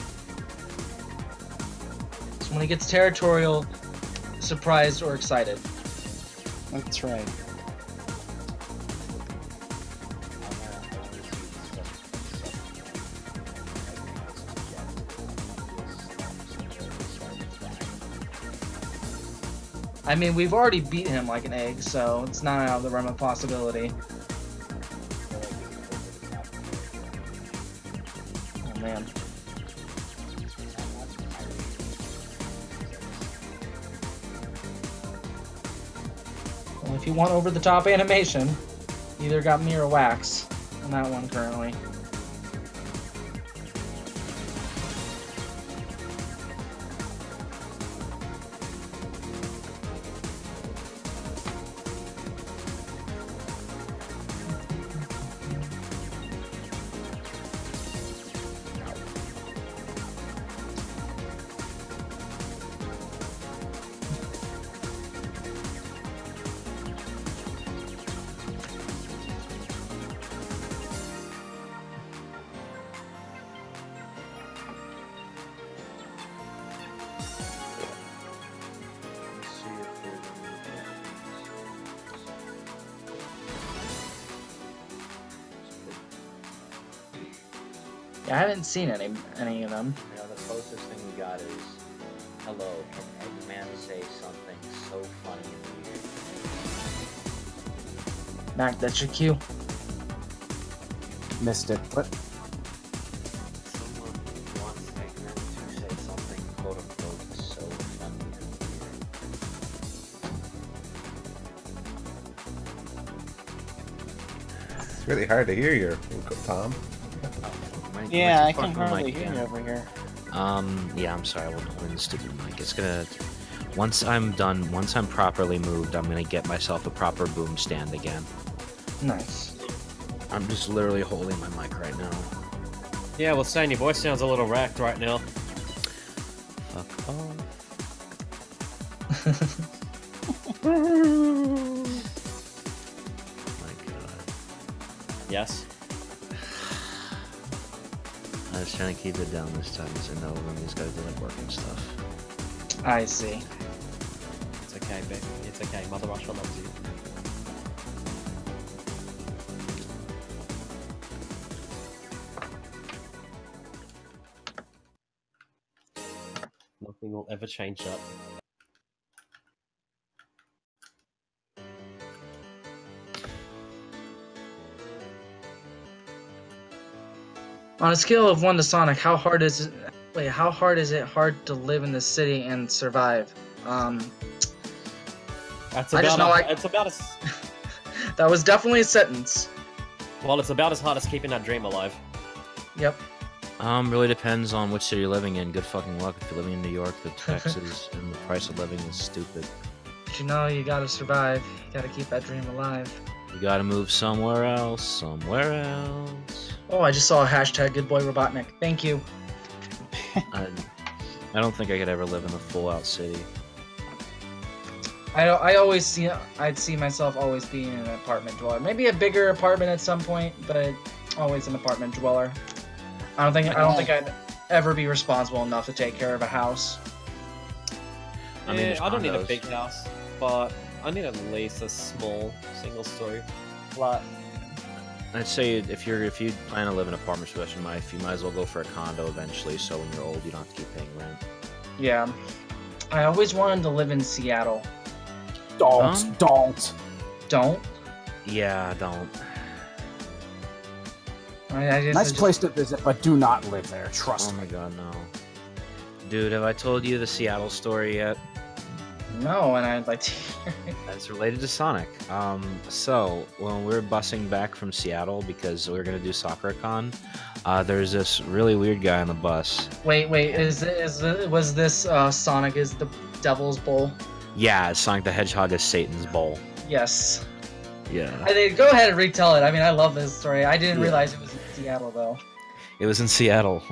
It's when he gets territorial, surprised, or excited. That's right. I mean, we've already beat him like an egg, so it's not out of the realm of possibility. Oh, man. Well, if you want over-the-top animation, you either got me or Wax on that one currently. Yeah, I haven't seen any of them. You know, the closest thing we got is, hello, can Eggman say something so funny and weird? Mac, that's your cue. Missed it. What? Someone wants Eggman to say something quote-unquote so funny and weird. It's really hard to hear you, Tom. Yeah, I can hardly hear you over here. Yeah, I'm sorry, I won't hold in the stupid mic. It's gonna... Once I'm done, once I'm properly moved, I'm gonna get myself a proper boom stand again. Nice. I'm just literally holding my mic right now. Yeah, well, saying your voice sounds a little wrecked right now. Fuck off. My god. Yes? I was trying to keep it down this time because I know when these guys do like work and stuff. I see. It's okay, babe. It's okay. Mother Russia loves you. Nothing will ever change that. On a scale of 1 to Sonic, how hard is it? Wait, how hard is it to live in the city and survive? That's I just know it's about as that was definitely a sentence. well, it's about as hard as keeping that dream alive. Yep. Really depends on which city you're living in. Good fucking luck if you're living in New York. The taxes and the price of living is stupid. But you know, you gotta survive. You gotta keep that dream alive. You gotta move somewhere else. Somewhere else. Oh, I just saw a hashtag Good Boy Robotnik. Thank you. I don't think I could ever live in a full-out city. I'd see myself always being an apartment dweller. Maybe a bigger apartment at some point, but always an apartment dweller. I don't think I'd ever be responsible enough to take care of a house. I mean, I don't need a big house, but I need at least a small single-story flat. I'd say if you plan to live in an apartment for the rest of your life, you might as well go for a condo eventually, so when you're old, you don't have to keep paying rent. Yeah, I always wanted to live in Seattle. Don't. Yeah, don't. Nice place to visit, but do not live there. Trust me. Oh my god, no. Dude, have I told you the Seattle story yet? No, and I'd like to hear it. It's related to Sonic. So when we were busing back from Seattle because we were gonna do SoccerCon, there's this really weird guy on the bus. Wait, was this Sonic is the Devil's Bowl? Yeah, Sonic the Hedgehog is Satan's bowl. Yes. Yeah. I mean, go ahead and retell it. I mean, I love this story. I didn't realize it was in Seattle though. It was in Seattle.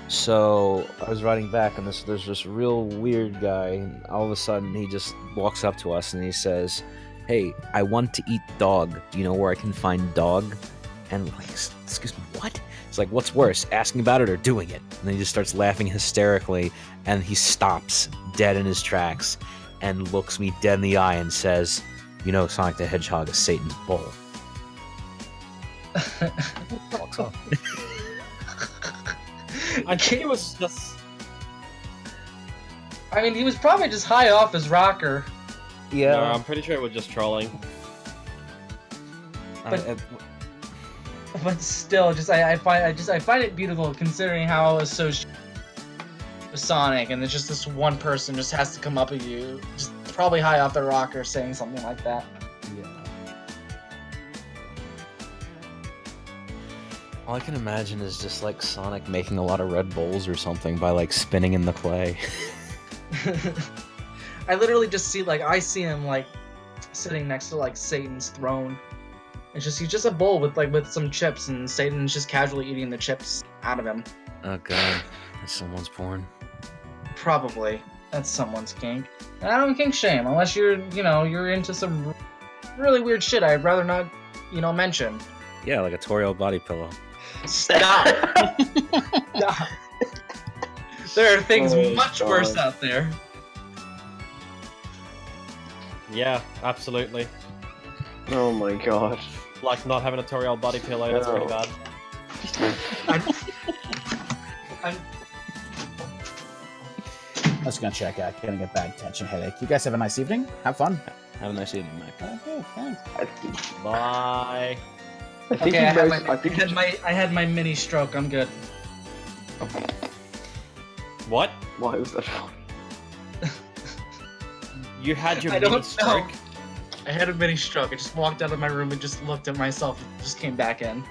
So I was riding back, and there's this real weird guy, and all of a sudden he just walks up to us and he says, "Hey, I want to eat dog. Do you know where I can find dog?" And we're like, "Excuse me, what?" It's like, "What's worse, asking about it or doing it?" And then he just starts laughing hysterically, and he stops dead in his tracks and looks me dead in the eye and says, "You know, Sonic the Hedgehog is Satan's bowl." Walks off. I think it was just... I mean, he was probably just high off his rocker. Yeah. No, I'm pretty sure it was just trolling. But still, I find it beautiful considering how it was so with Sonic, and it's just this one person just has to come up at you, just probably high off their rocker, saying something like that. Yeah. All I can imagine is just like Sonic making a lot of Red Bulls or something by like spinning in the clay. I literally just I see him like sitting next to like Satan's throne. It's just he's just a bowl with some chips, and Satan's just casually eating the chips out of him. Oh god, that's someone's porn. Probably. That's someone's kink. And I don't kink shame unless you're into some really weird shit I'd rather not, mention. Yeah, like a Toriel body pillow. Stop. Stop. There are things much worse out there. Yeah, absolutely. Oh my god. Like not having a Toriel body pillow, that's pretty bad. I'm just gonna check out, getting a bad tension headache. You guys have a nice evening. Have fun. Have a nice evening, Mike. Okay, thanks. Bye. I had my mini stroke. I'm good. What? Why was that funny? You had your mini stroke? I had a mini stroke. I just walked out of my room and just looked at myself and just came back in.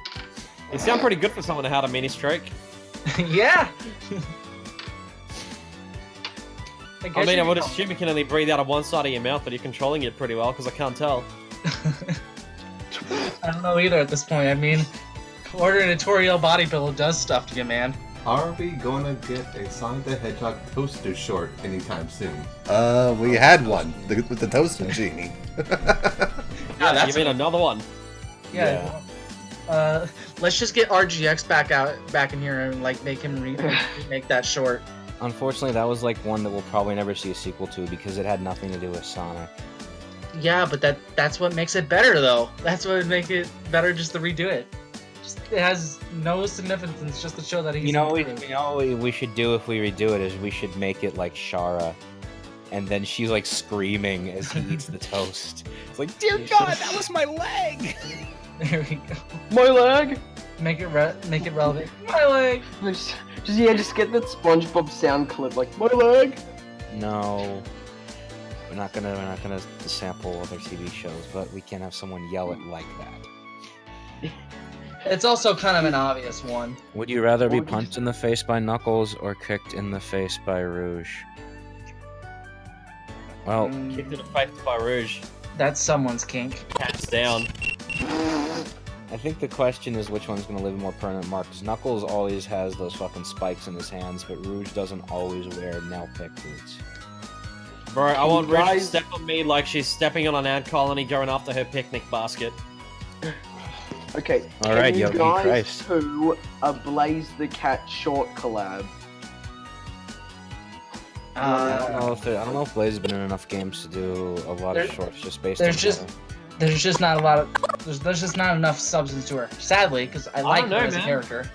You sound pretty good for someone who had a mini stroke. Yeah. I mean, I would assume you can only breathe out of one side of your mouth, but you're controlling it pretty well, because I can't tell. I don't know either at this point. I mean, ordering a Toriel body pillow does stuff to you, man. Are we gonna get a Sonic the Hedgehog toaster short anytime soon? We had one with the toaster genie. Yeah, you mean another one? Yeah. Let's just get RGX back in here and like make him remake that short. Unfortunately, that was like one that we'll probably never see a sequel to because it had nothing to do with Sonic. Yeah, but that's what makes it better, though. That's what would make it better just to redo it. It has no significance just to show that he's. You know what we should do if we redo it is we should make it like Shara, and then she's like screaming as he eats the toast. It's like, dear God, that was my leg. There we go. My leg. Make it relevant. My leg. Just get that SpongeBob sound clip like my leg. No, we're not gonna sample other TV shows, but we can have someone yell it like that. It's also kind of an obvious one. Would you rather be punched in the face by Knuckles or kicked in the face by Rouge? Well, kicked in the face by Rouge. That's someone's kink. Hands down. I think the question is which one's going to leave a more permanent mark, because Knuckles always has those fucking spikes in his hands, but Rouge doesn't always wear nail-pick boots. Bro, I want Rouge to step on me like she's stepping on an ant colony going after her picnic basket. Okay, alright, you Yogi guys Christ. who a Blaze the Cat short collab? I don't know if Blaze has been in enough games to do a lot of shorts just based on there's just not a lot of there's just not enough substance to her. Sadly, because I like her as a character.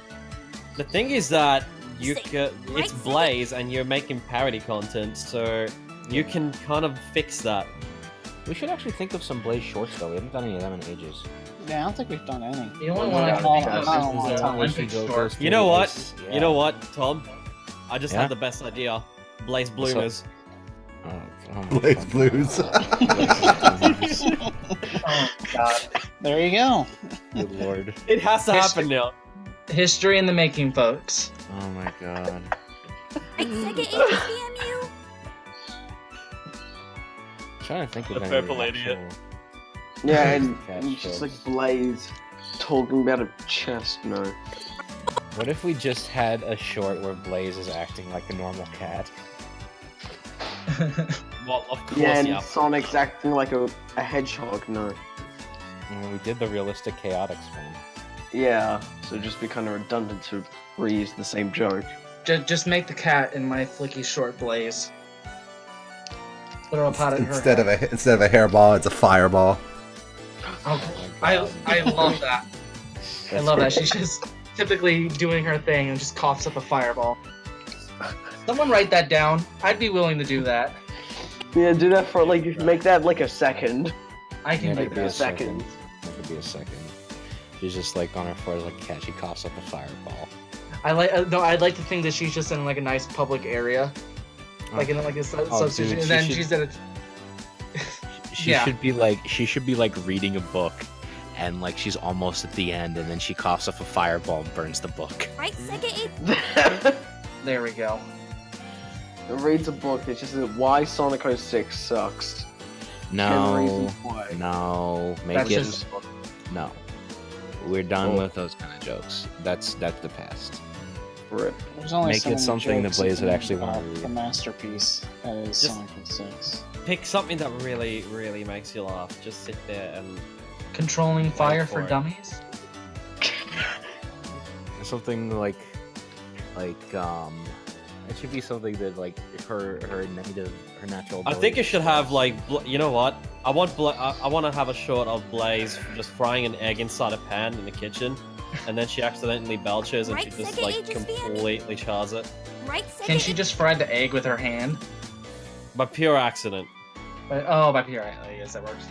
The thing is that it's Blaze and you're making parody content, so you can kind of fix that. We should actually think of some Blaze shorts though. We haven't done any of them in ages. Yeah, I don't think we've done any. The only one I can think of is Olympic short. You know what? You know what, Tom? I just had the best idea. Blaze Bloomers. Blaze Blues. Oh God. There you go. Good lord. It has to happen now. History in the making, folks. Oh my God. HCMU. I'm trying to think of The any purple idiot. Yeah, and just like Blaze talking about a chest, no. What if we just had a short where Blaze is acting like a normal cat? Well, of course, yeah, and Sonic's acting like a hedgehog, no. We did the realistic chaotix one. Yeah, so it'd just be kind of redundant to reuse the same joke. Just make the cat in my flicky short Blaze. Put her up out of her Instead of a hairball, it's a fireball. Oh, I love that. I love that. She's just typically doing her thing and just coughs up a fireball. Someone write that down. I'd be willing to do that. Yeah, do that for like, make that like a second. I can make that a second. That could be a second. She's just like on her forehead like a cat. She coughs up a fireball. I'd like to think that she's just in like a nice public area, like in like a substitution, and then she's at a. She should be like reading a book, and like she's almost at the end, and then she coughs up a fireball and burns the book. Right, second. There we go. It reads a book. It's just why Sonic 06 sucks. No, make it. Just... No, we're done with those kind of jokes. That's the past. Rip. There's only make it something that Blaze would actually want to read. The masterpiece that is Sonic 06. Pick something that really, really makes you laugh. Just sit there and controlling fire for dummies. Something like it should be something that like her natural. I think it should have like you know what? I want to have a shot of Blaze just frying an egg inside a pan in the kitchen, and then she accidentally belches and she just like completely chars it. Can she just fry the egg with her hand? By pure accident. By pure accident. I guess that works.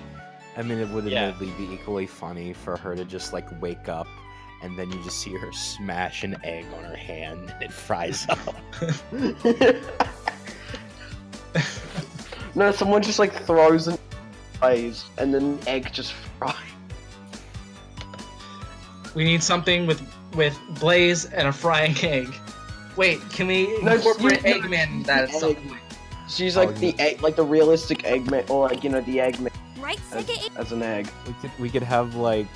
I mean, it would admittedly be equally funny for her to just like wake up, and then you just see her smash an egg on her hand and it fries up. No, someone just like throws an egg and then the egg just fries. We need something with Blaze and a frying egg. Wait, can we incorporate Eggman in that at some point? She's like the egg, like the realistic Eggman, or like the Eggman as an egg. We could have like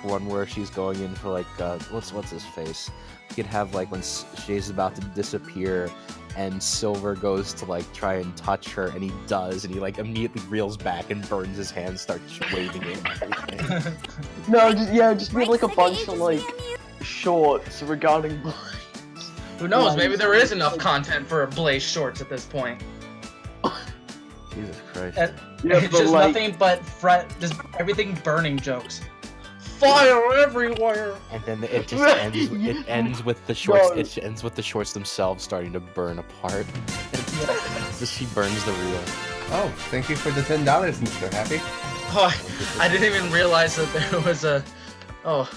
one where she's going in for like what's his face. We could have like when she's about to disappear, and Silver goes to like try and touch her, and he does, and he like immediately reels back and burns his hand, starts waving it and everything. No, just be like a bunch of like shorts regarding Blaze. Who knows? Maybe there is enough content for a Blaze Shorts at this point. Jesus Christ. It's just nothing but just everything burning jokes. Fire everywhere. And then it just ends. It ends with the shorts. It ends with the shorts themselves starting to burn apart. She burns the reel. Oh, thank you for the $10, Mr. Happy. Oh, I didn't even realize that there was a. Oh.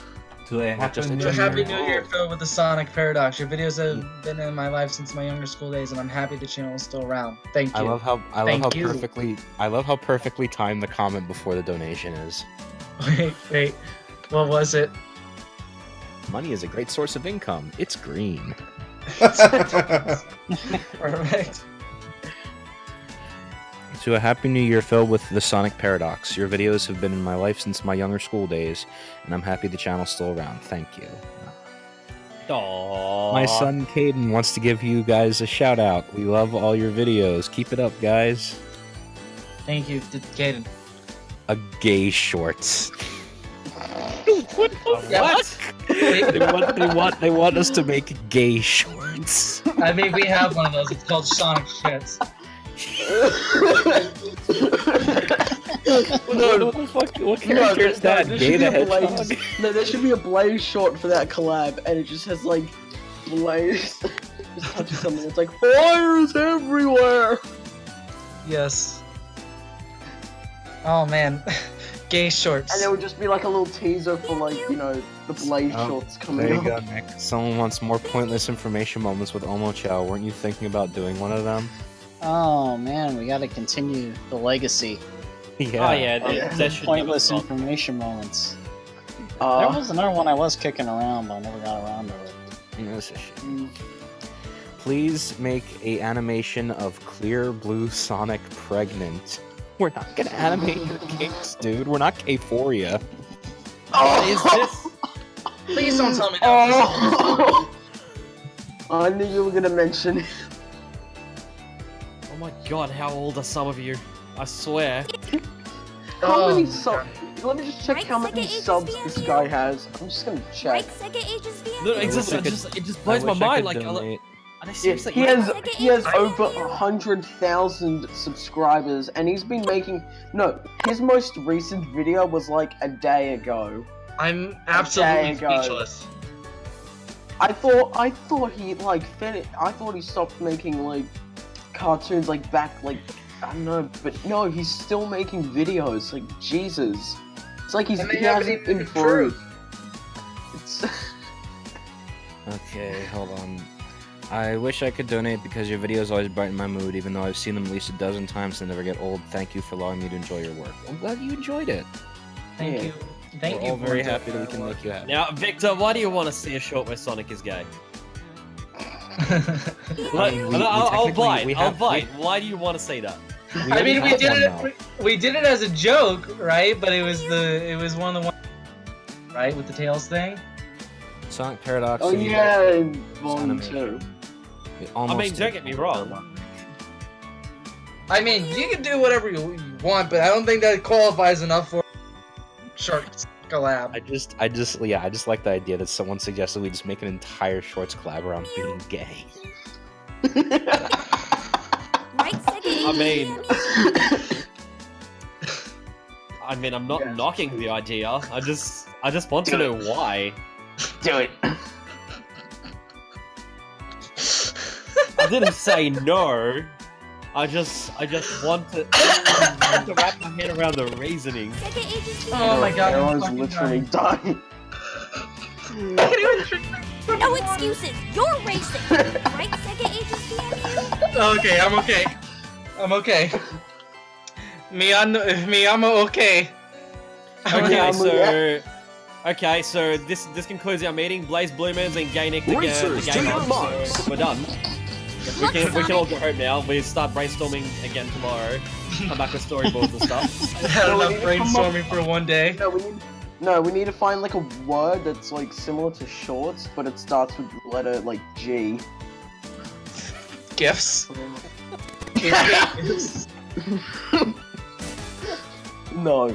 To a Happy New Year. Happy New Year filled with the Sonic Paradox. Your videos have been in my life since my younger school days, and I'm happy the channel is still around. Thank you. I love how perfectly timed the comment before the donation is. Wait. What was it? Money is a great source of income. It's green. Perfect. To a Happy New Year filled with the Sonic Paradox. Your videos have been in my life since my younger school days, and I'm happy the channel's still around. Thank you. Aww. My son Caden wants to give you guys a shout out. We love all your videos. Keep it up, guys. Thank you, Caden. A gay shorts. What? They want us to make gay shorts. I mean, we have one of those. It's called Sonic Shits. What the fuck? What character is that? Gay the Hedgehog? No, there should be a Blaze short for that collab, and it just has like Blaze just touches something. It's like fires everywhere. Yes. Oh man, gay shorts. And there would just be like a little teaser for like the Blaze shorts coming There you up. go, Nick. Someone wants more pointless information moments with Omochao. Weren't you thinking about doing one of them? Oh man, we gotta continue the legacy. Yeah. Oh yeah, that should Pointless information moments. There was another one I was kicking around, but I never got around to it. That's a shit. Please make a animation of clear blue Sonic pregnant. We're not gonna animate your kinks, dude. We're not K4ya. What is this? Please don't tell me that. I knew you were gonna mention it. Oh my god, how old are some of you? I swear. How many subs? Let me just check how many subs this guy has. I'm just gonna check. No, it just blows my mind. Like, seriously, he has over 100,000 subscribers, and he's been making. No, his most recent video was like a day ago. I'm absolutely speechless. I thought he like finished. I thought he stopped making like cartoons like back like I don't know, but no, he's still making videos. Like Jesus, it's like he hasn't improved. It's Okay, hold on. I wish I could donate because your videos always brighten my mood, even though I've seen them at least a dozen times and never get old. Thank you for allowing me to enjoy your work. I'm glad you enjoyed it. Thank you. We're all very happy that we can make you happy. Now, Victor, why do you want to see a short where Sonic is gay? I'll bite. Why do you want to say that? I mean, we did it as a joke, right? But it was one of the ones, right, with the Tails thing. Sonic Paradox. Oh yeah, Volume 2. I mean, don't get me wrong. I mean, you can do whatever you want, but I don't think that qualifies enough for short collab. I just like the idea that someone suggested we just make an entire shorts collab around being gay. I mean, I'm not knocking the idea. I just want to know why. Do it. I didn't say no. I just want to wrap my head around the reasoning. Oh my god, I was literally dying. No excuses. You're racing, right, Sega Agency? Okay, I'm okay. I'm okay. I'm okay. Okay, so this concludes our meeting. Blaze Bluemans and Gaynick the game. So we're done. We can all go home now. We start brainstorming again tomorrow. Come back with storyboards and stuff. I had enough brainstorming for one day. We need to find like a word that's like similar to shorts, but it starts with the letter like G. Gifts. No.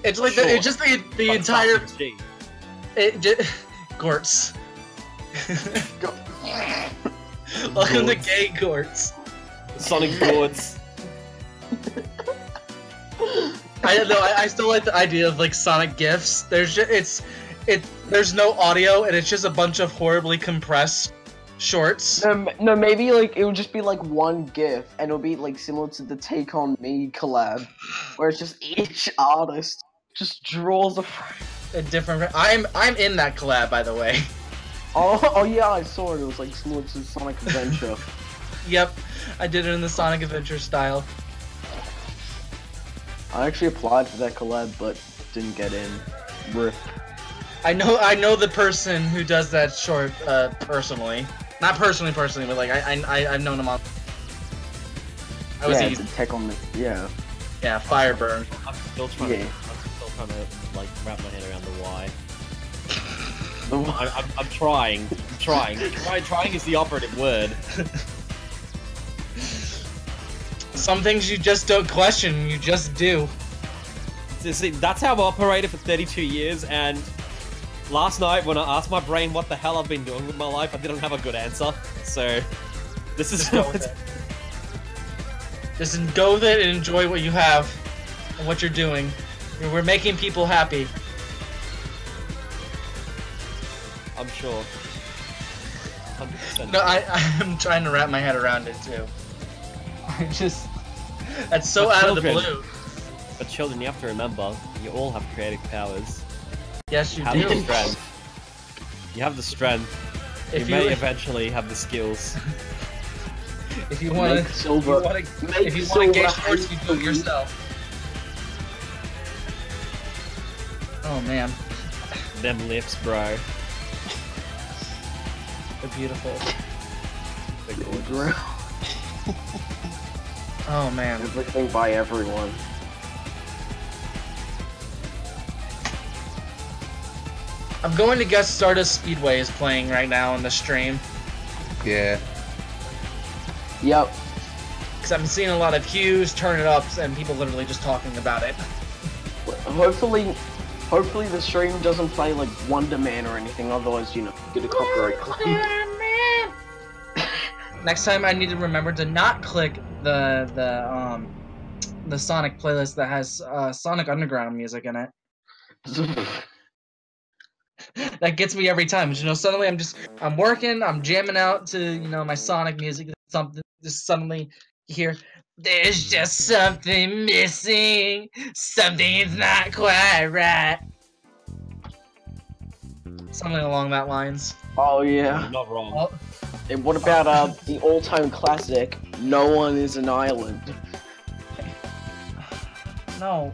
It's like it's just the entire. Gorts. Welcome to gay courts. Sonic Gourds. I still like the idea of like Sonic GIFs. There's there's no audio and it's just a bunch of horribly compressed shorts. No, maybe like it would just be like one GIF, and it'll be like similar to the Take On Me collab, where it's just each artist just draws a different. I'm in that collab, by the way. Oh yeah, I saw it. It was like similar to Sonic Adventure. Yep, I did it in the Sonic Adventure style. I actually applied for that collab, but didn't get in. RIP. I know the person who does that short personally. Not personally, but like I've known him on. I was easy. Take On Me. Yeah. Yeah, Fireburn. I'm still trying to like wrap my head around the why. I'm trying. Trying is the operative word. Some things you just don't question, you just do. See, that's how I've operated for 32 years, and last night when I asked my brain what the hell I've been doing with my life, I didn't have a good answer. So, this is Just go with it and enjoy what you have and what you're doing. We're making people happy. I'm sure. 100%. No, I'm trying to wrap my head around it too. That's so out of the blue. But children, you have to remember, you all have creative powers. Yes, you have do. The strength. You have the strength. You may eventually have the skills. If you want to get shorts, you do it yourself. Oh man. Them lips, bro. They're beautiful. They're gorgeous. Oh man. Everything by everyone. I'm going to guess Stardust Speedway is playing right now in the stream. Yeah. Yep. Because I'm seeing a lot of hues, turn it ups, and people literally just talking about it. Hopefully the stream doesn't play like Wonder Man or anything, otherwise, you know, get a copyright claim. Next time I need to remember to not click the Sonic playlist that has Sonic Underground music in it. That gets me every time. You know, suddenly I'm working, I'm jamming out to, you know, my Sonic music. Something just suddenly you hear, there's just something missing. Something's not quite right. Something along that lines. Oh yeah. You're not wrong. Oh. And what about the all-time classic, No One Is an Island? No.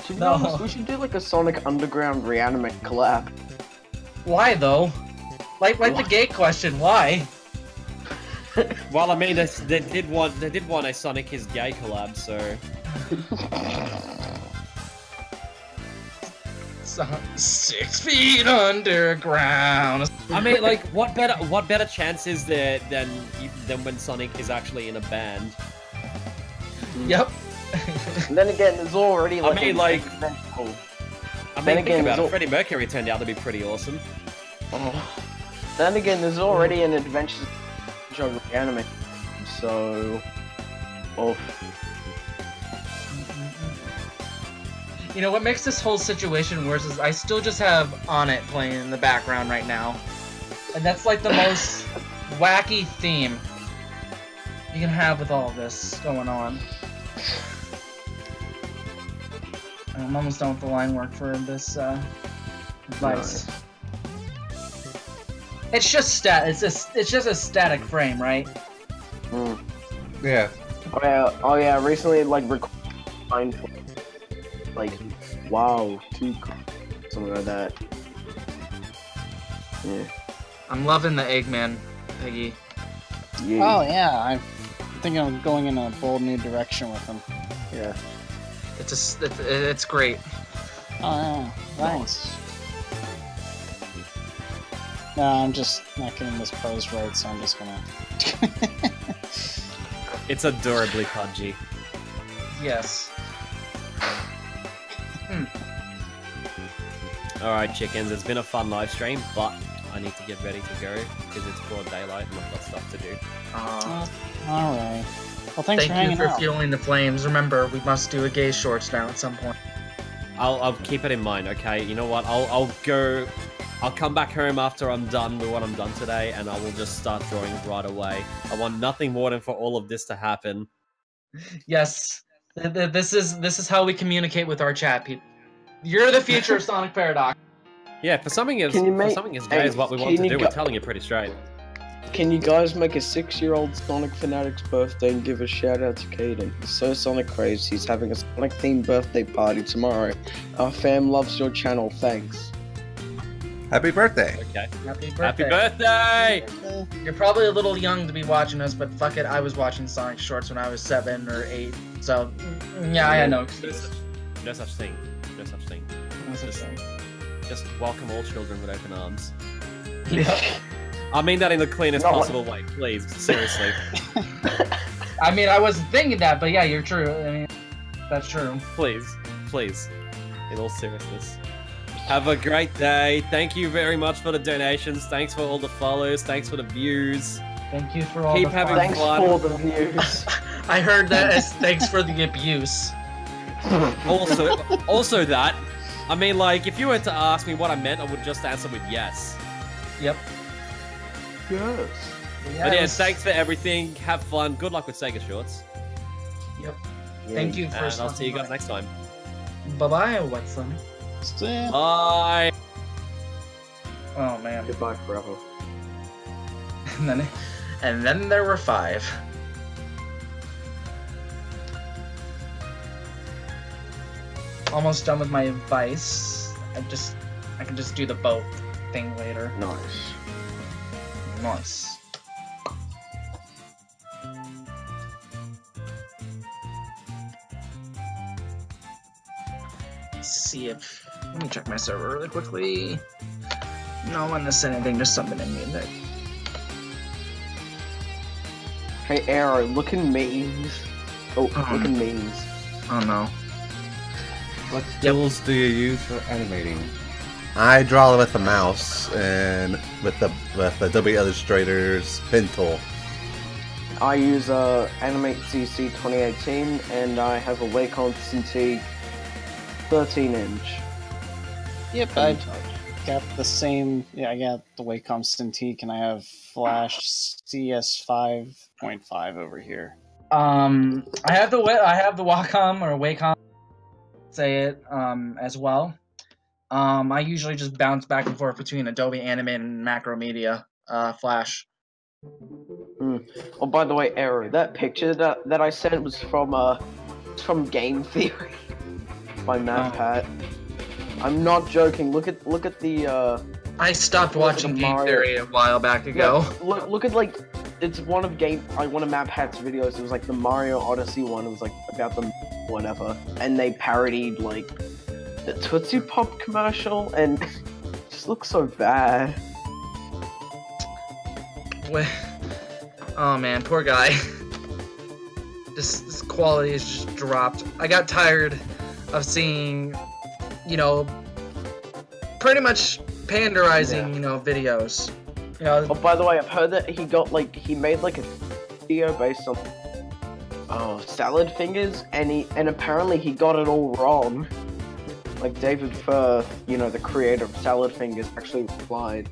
To be honest, we should do like a Sonic Underground Reanimate collab. Why though? Like the gay question, why? Well, I mean, they did want a Sonic is gay collab, so. 6 feet underground. I mean, like, what better chance is there than when Sonic is actually in a band? Yep. And then again, there's already like. Think about it. Freddie Mercury turned out to be pretty awesome. Oh. Then again, there's already an adventure genre anime, so. Oh. You know what makes this whole situation worse is I still just have On It playing in the background right now, and that's like the most wacky theme you can have with all this going on. I'm almost done with the line work for this advice. Nice. It's just it's just a static frame, right? Mm. Yeah. Oh yeah. Recently, like like wow, something like that. Yeah. I'm loving the Eggman, Piggy. Yeah. Oh yeah, I'm thinking of going in a bold new direction with them. Yeah. It's great. Oh yeah, nice. No, I'm just not getting this pose right, so I'm just gonna. It's adorably pudgy. Yes. Alright, chickens, it's been a fun live stream, but I need to get ready to go because it's broad daylight and I've got stuff to do. All right. Well, thanks for Thank you hanging for out. fueling the flames. Remember, we must do a gay shorts now at some point. I'll keep it in mind, okay? You know what? I'll go. I'll come back home after I'm done with what I'm done today, and I will just start drawing right away. I want nothing more than for all of this to happen. Yes, this is how we communicate with our chat people. You're the future of Sonic Paradox. Yeah, for something as gay as what we want to do, we're telling you pretty straight. Can you guys make a 6-year-old Sonic Fanatic's birthday and give a shout out to Caden? He's so Sonic crazed, he's having a Sonic themed birthday party tomorrow. Our fam loves your channel, thanks. Happy birthday. Okay. Happy birthday. Happy birthday! You're probably a little young to be watching us, but fuck it, I was watching Sonic shorts when I was 7 or 8, so yeah, I had no excuse. No such thing. No such thing. No such thing. Just welcome all children with open arms. Yep. I mean that in the cleanest possible way, please. Seriously. I mean, I wasn't thinking that, but yeah, you're true. I mean, that's true. Please. Please. In all seriousness. Have a great day. Thank you very much for the donations. Thanks for all the follows. Thanks for the views. Thank you for all Keep the having fun. fun. Thanks for the views. I heard that as thanks for the abuse. Also that. I mean, like, if you were to ask me what I meant, I would just answer with yes. Yep. Yes. But yeah, thanks for everything. Have fun. Good luck with Sega Shorts. Yep. Thank you for. And I'll see you guys next time. Bye-bye, Watson. Bye. Oh man. Goodbye forever. And then there were 5. Almost done with my advice. I can just do the boat thing later. Nice. Nice. Let's see if... Let me check my server really quickly. No one has said anything, just something in me that... Hey Arrow, look at memes. Oh, look at memes. Oh no. What tools do you use for animating? I draw with the mouse and with Adobe Illustrator's pen tool. I use Animate CC 2018 and I have a Wacom Cintiq 13-inch. Yep, I got the same. Yeah, I got the Wacom Cintiq and I have Flash CS 5.5 over here. I have the Wacom or Wacom, say it, as well. I usually just bounce back and forth between Adobe Animate and Macromedia, Flash. Oh, by the way, Arrow, that picture that I sent was from Game Theory by Matt Pat. I'm not joking. Look at the. I stopped watching Game Theory a while back ago. Yeah, look at like, it's one of Matt Pat's videos. It was like the Mario Odyssey one. It was like about the whatever, and they parodied like the Tootsie Pop commercial, and it just looks so bad. Oh man, poor guy. This quality is just dropped. I got tired of seeing, pretty much panderizing, videos. Oh, by the way, I've heard that he made like a video based on salad fingers, and apparently he got it all wrong. Like David Firth, the creator of Salad Fingers, actually replied,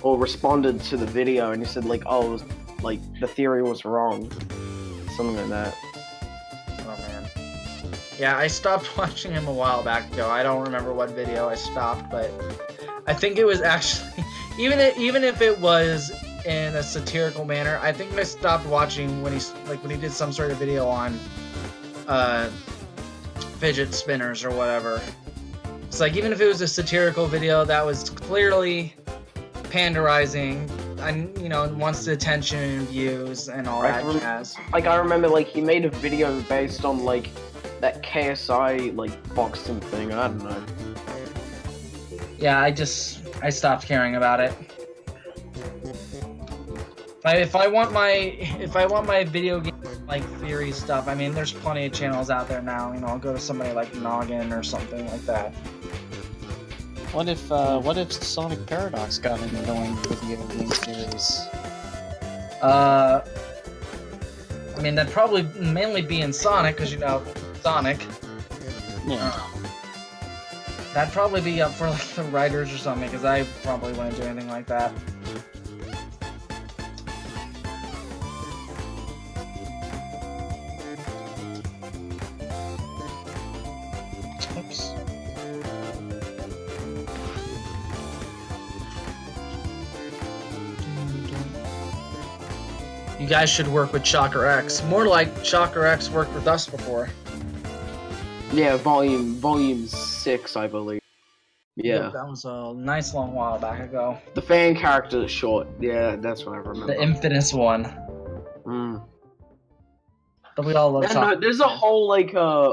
or responded to the video, and he said like, oh, it was, like the theory was wrong, something like that. Oh man. Yeah, I stopped watching him a while back ago. I don't remember what video I stopped, but I think it was actually even if it was in a satirical manner, I think I stopped watching when he did some sort of video on fidget spinners or whatever. It's like, even if it was a satirical video that was clearly panderizing and wants the attention and views and all that jazz. Like, I remember like he made a video based on like that KSI like boxing thing. I don't know. Yeah, I stopped caring about it. If I want my video game like theory stuff, I mean, there's plenty of channels out there now. I'll go to somebody like Noggin or something like that. What if Sonic Paradox got into doing video game series? I mean, that'd probably mainly be in Sonic, because you know, Sonic. Yeah. That'd probably be up for like the writers or something, because I probably wouldn't do anything like that. Oops. You guys should work with Shocker X. More like Shocker X worked with us before. Yeah, volume 6, I believe. Yeah. That was a nice long while back ago. The fan character is short. Yeah, that's what I remember. The infamous one. Mm. But we all love Yeah, Shocker. no, there's a whole, like, I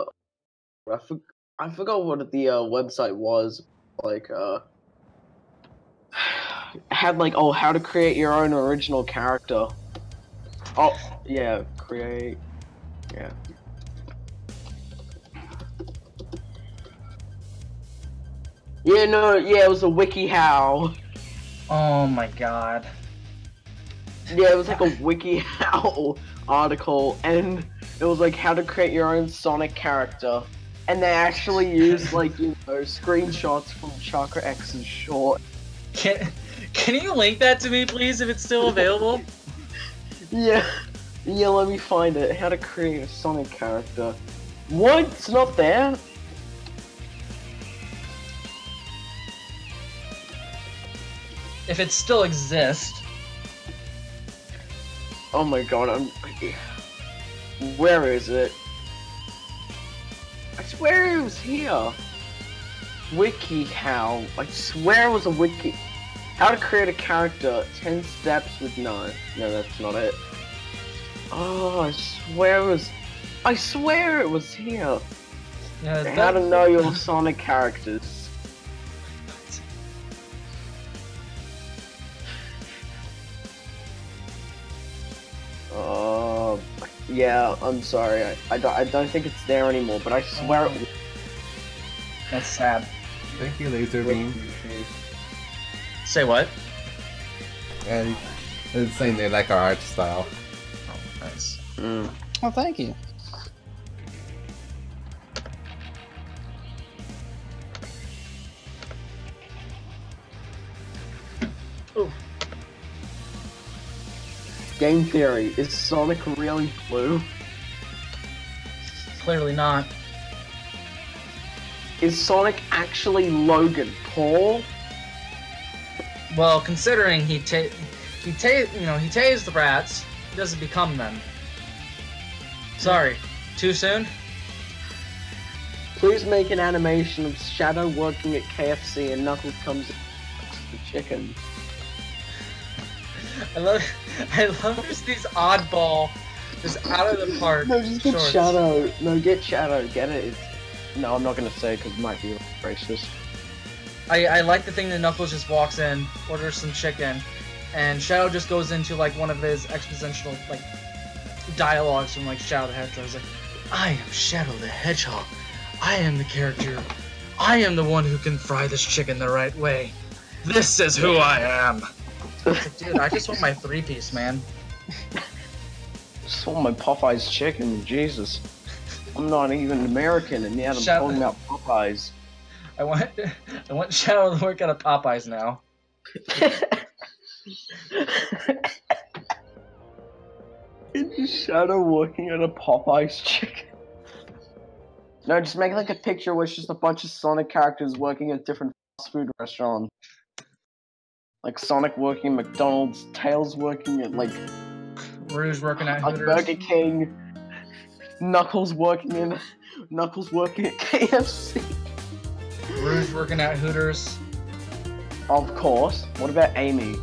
forgot what the website was. Like, had, like, oh, how to create your own original character. Oh, yeah, create. Yeah. Yeah, no, yeah, it was a WikiHow. Oh my god. Yeah, it was like a WikiHow article, and it was like how to create your own Sonic character. And they actually used, like, you know, screenshots from Chakra X's short. Can you link that to me, please, if it's still available? Yeah, let me find it. How to create a Sonic character. What? It's not there? If it still exists. Oh my god, where is it? I swear it was here. WikiHow. I swear it was a wiki. How to create a character. 10 steps with no, that's not it. Oh, I swear it was here. Yeah, how to know your Sonic characters. Yeah, I'm sorry. I don't think it's there anymore, but I swear it was. That's sad. Thank you, Laserbeam. Say what? And it's saying they like our art style. Oh, nice. Oh, thank you. Ooh. Game theory, is Sonic really blue? Clearly not. Is Sonic actually Logan Paul? Well, considering he tased the rats, he doesn't become them. Sorry, too soon? Please make an animation of Shadow working at KFC and Knuckles comes and the chicken. I love just these oddball, just out of the park. No, just get shorts. Shadow. No, get Shadow. Get it. No, I'm not gonna say because it might be racist. I like the thing that Knuckles just walks in, orders some chicken, and Shadow just goes into like one of his expositional like dialogues from like Shadow the Hedgehog. He's like, I am Shadow the Hedgehog. I am the character. I am the one who can fry this chicken the right way. This is who I am. Like, dude, I just want my 3-piece, man. Just want my Popeyes chicken, Jesus. I'm not even American, and yet I'm talking about Popeyes. I want Shadow to work at a Popeyes now. Shadow working at a Popeyes chicken. No, just make like a picture where it's just a bunch of Sonic characters working at different fast food restaurants. Like Sonic working at McDonald's, Tails working at like Rouge working at Hooters. Burger King, Knuckles working at KFC. Rouge working at Hooters. Of course. What about Amy?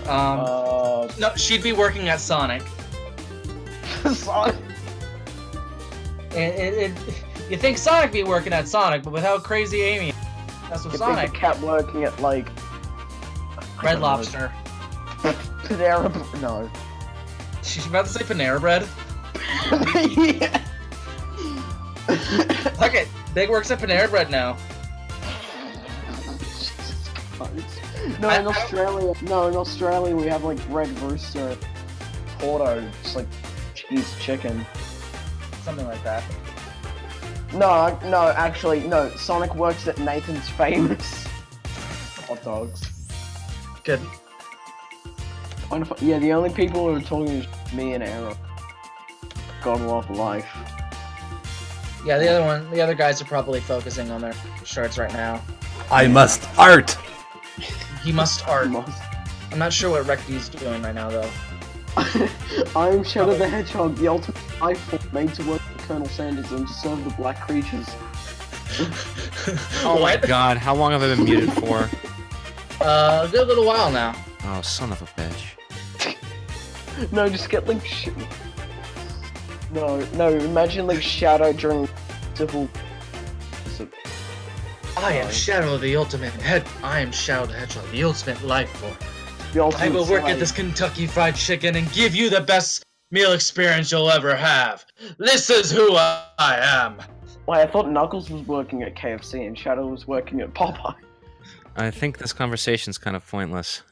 No, she'd be working at Sonic. Sonic. You think Sonic be working at Sonic, but with how crazy Amy is. That's what Sonic. The cat working at like Red Lobster. Panera. No. She's about to say Panera Bread. Yeah. Fuck it. Big works at Panera Bread now. No, in Australia we have like Red Rooster, Porto, just like cheese chicken. Something like that. No, actually, no. Sonic works at Nathan's Famous hot dogs. Good. Yeah, the only people who are talking is me and Aaron. God love life. Yeah, the other guys are probably focusing on their shirts right now. I must art! He must art. I'm not sure what Recky's doing right now, though. I am Shadow the Hedgehog, the ultimate life form made to work with Colonel Sanders and to serve the black creatures. Oh my god, how long have I been muted for? A good little while now. Oh, son of a bitch. No, just get like No, imagine like Shadow during civil. I am Shadow the Ultimate Head. I am Shadow the Hedgehog, the ultimate life form. I will work at this Kentucky Fried Chicken and give you the best meal experience you'll ever have. This is who I am. Wait, I thought Knuckles was working at KFC and Shadow was working at Popeye. I think this conversation's kind of pointless.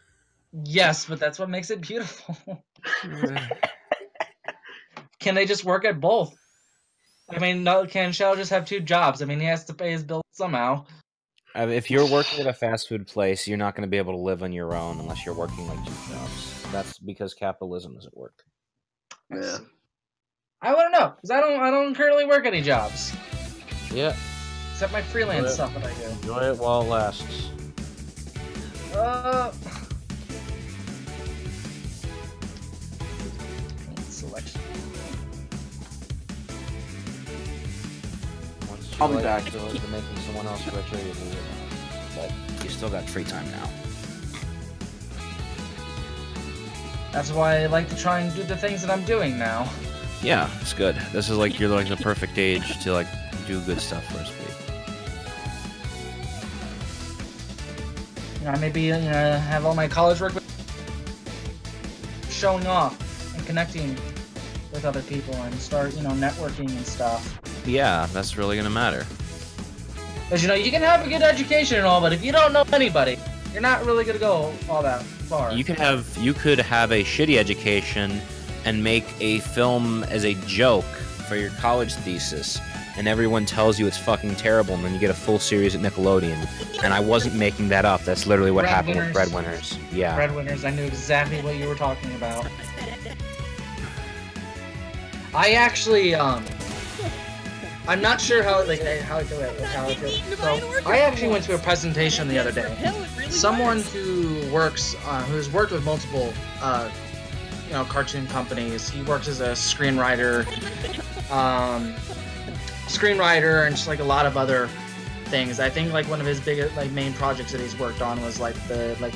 Yes, but that's what makes it beautiful. Can they just work at both? I mean, can Shadow just have 2 jobs? I mean, he has to pay his bills somehow. If you're working at a fast food place, you're not going to be able to live on your own unless you're working like 2 jobs. That's because capitalism is at work. Yeah. I wouldn't know, because I don't currently work any jobs. Yeah. Except my freelance stuff that I do. Enjoy it while it lasts. Selection. I'll be back. You're making someone else richer, you do it. But you still got free time now. That's why I like to try and do the things that I'm doing now. Yeah, it's good. This is like, you're like the perfect age to like do good stuff for us, babe. You know, maybe have all my college work showing off and connecting with other people and start, networking and stuff. Yeah, that's really gonna matter. Because, you can have a good education and all, but if you don't know anybody, you're not really gonna go all that far. You could have a shitty education and make a film as a joke for your college thesis, and everyone tells you it's fucking terrible, and then you get a full series at Nickelodeon. And I wasn't making that up. That's literally what happened with Breadwinners. Yeah. Breadwinners, I knew exactly what you were talking about. I actually, I'm not sure how I do it. So, I actually went to a presentation the other day. Someone who's worked with multiple, cartoon companies. He works as a screenwriter, and just like a lot of other things. I think like one of his biggest main projects that he's worked on was like the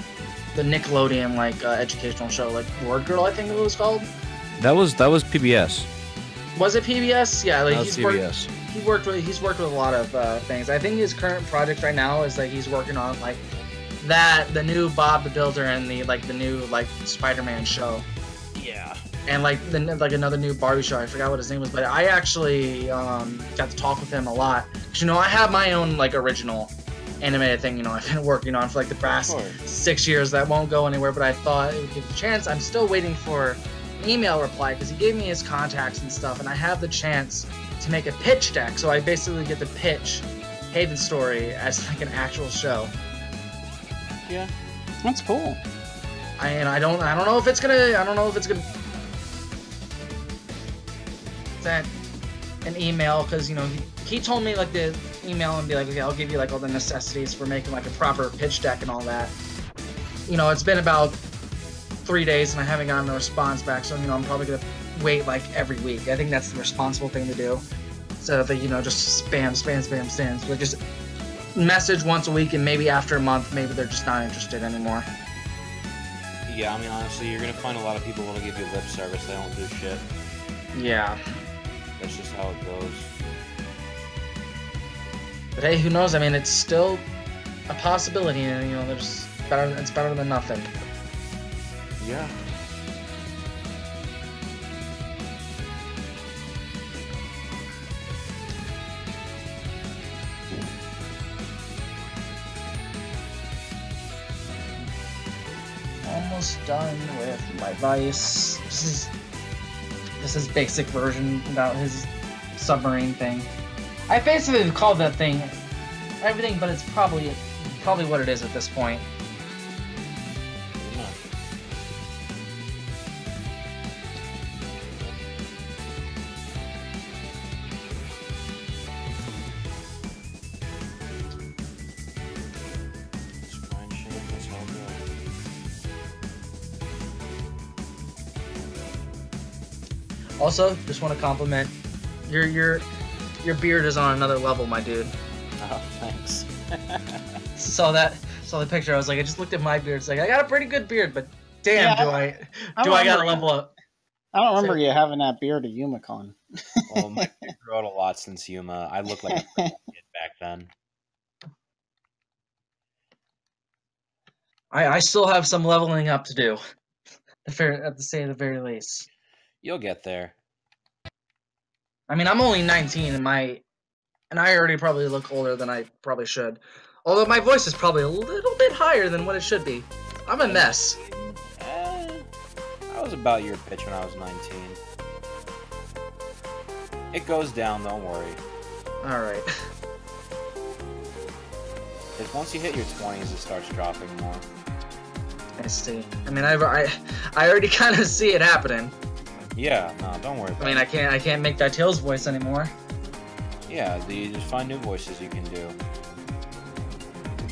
Nickelodeon educational show, like Word Girl, I think it was called. That was PBS. Was it PBS? Yeah, like he's PBS. He's worked with a lot of things. I think his current project right now is that he's working on the new Bob the Builder and the new Spider-Man show. Yeah. And another new Barbie show. I forgot what his name was, but I actually got to talk with him a lot. 'Cause, I have my own original animated thing. I've been working on for the past 6 years that won't go anywhere. But I thought it would give a chance. I'm still waiting for an email reply because he gave me his contacts and stuff, and I have the chance to make a pitch deck. So I basically get to pitch Haven Story as an actual show. Yeah, that's cool. I don't know if it's gonna send an email because he told me the email and be like, okay, I'll give you all the necessities for making a proper pitch deck and all that. It's been about 3 days and I haven't gotten a response back, so I'm probably gonna wait every week. I think that's the responsible thing to do. So that just spam, but just message once a week, and maybe after a month, maybe they're just not interested anymore. Yeah, I mean, honestly, you're gonna find a lot of people that'll give you lip service. They don't do shit. Yeah. That's just how it goes. But hey, who knows? I mean, it's still a possibility, and it's better than nothing. Yeah. almost done with my Vice. This is basic version without his submarine thing. I basically called that thing everything, but it's probably what it is at this point. Also, just want to compliment your beard is on another level, my dude. Oh, thanks. saw the picture. I was like, I just looked at my beard. It's like I got a pretty good beard, but damn, Yeah, do I gotta level up? I don't remember you having that beard at YumaCon. Well, my beard grew out a lot since Yuma. I looked like a kid back then. I still have some leveling up to do. At the very least. You'll get there. I mean, I'm only 19, and I already probably look older than I probably should. Although my voice is probably a little bit higher than what it should be. I'm a mess. I was about your pitch when I was 19. It goes down, don't worry. Alright. Because once you hit your 20s, it starts dropping more. I see. I mean, I already kind of see it happening. Yeah, no, don't worry about it. I mean, I can't make that Tails voice anymore. Yeah, you just find new voices you can do.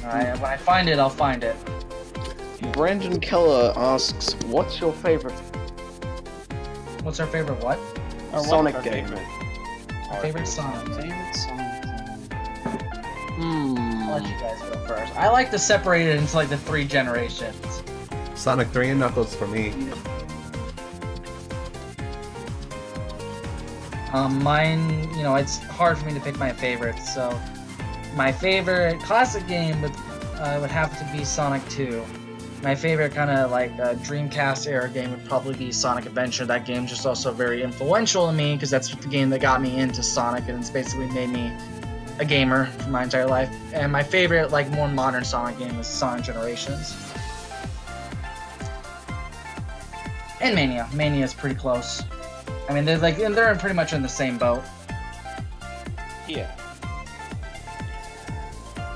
Alright, when I find it, I'll find it. Brandon Keller asks, what's your favorite? What's our favorite what? Sonic game. Our favorite Sonic. I'll let you guys go first. I like to separate it into like the 3 generations. Sonic 3 and Knuckles for me. Mine, you know, it's hard for me to pick my favorites, so my favorite classic game would have to be Sonic 2. My favorite kind of like Dreamcast era game would probably be Sonic Adventure. That game's just also very influential to me because that's the game that got me into Sonic and it's basically made me a gamer for my entire life. And my favorite, like, more modern Sonic game is Sonic Generations. And Mania. Mania is pretty close. I mean, they're pretty much in the same boat. Yeah.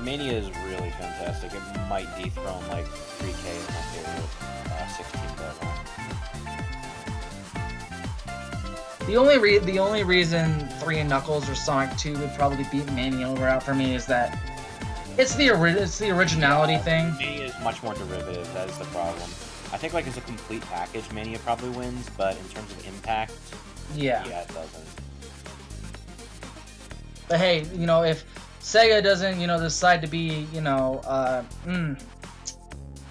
Mania is really fantastic. It might dethrone like 3K as my favorite 16 level. The only reason 3 and Knuckles or Sonic 2 would probably beat Mania over out for me is that it's the originality thing. Mania is much more derivative. That is the problem. I think like as a complete package, Mania probably wins, but in terms of impact, yeah, it doesn't. But hey, you know, if Sega doesn't, you know, decide to be, you know,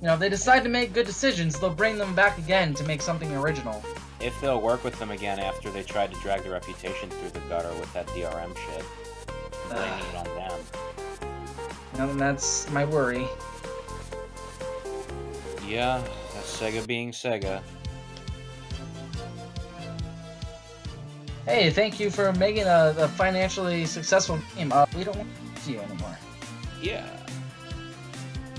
if they decide to make good decisions, they'll bring them back again to make something original. If they'll work with them again after they tried to drag their reputation through the gutter with that DRM shit, blaming it on them. And that's my worry. Yeah, that's Sega being Sega. Hey, thank you for making a financially successful game. We don't want to see you anymore. Yeah.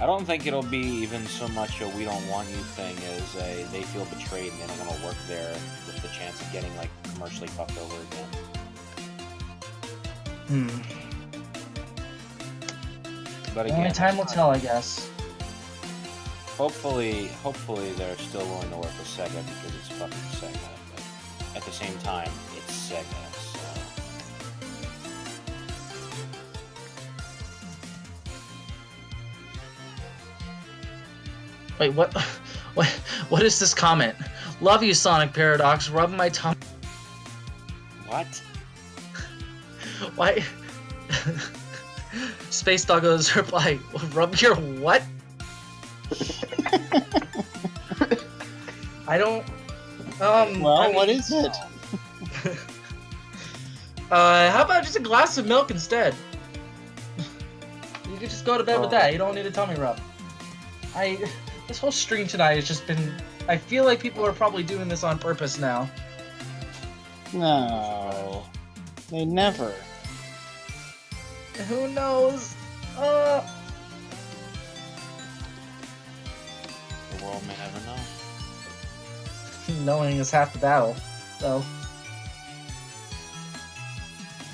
I don't think it'll be even so much a we don't want you thing as a they feel betrayed and they don't want to work there with the chance of getting like commercially fucked over again. But again, only time will tell, I guess. Hopefully they're still willing to work with Sega because it's fucking Sega. But at the same time, it's Sega, so... Wait, what? What is this comment? Love you, Sonic Paradox. Rub my tongue. What? Why? Space Doggo's reply. Rub your what? I don't. Well, I mean, what is it? How about just a glass of milk instead? You could just go to bed with that. You don't need a tummy rub. This whole stream tonight has just been... I feel like people are probably doing this on purpose now. No. They never. Who knows? The world may never know. knowing is half the battle. So.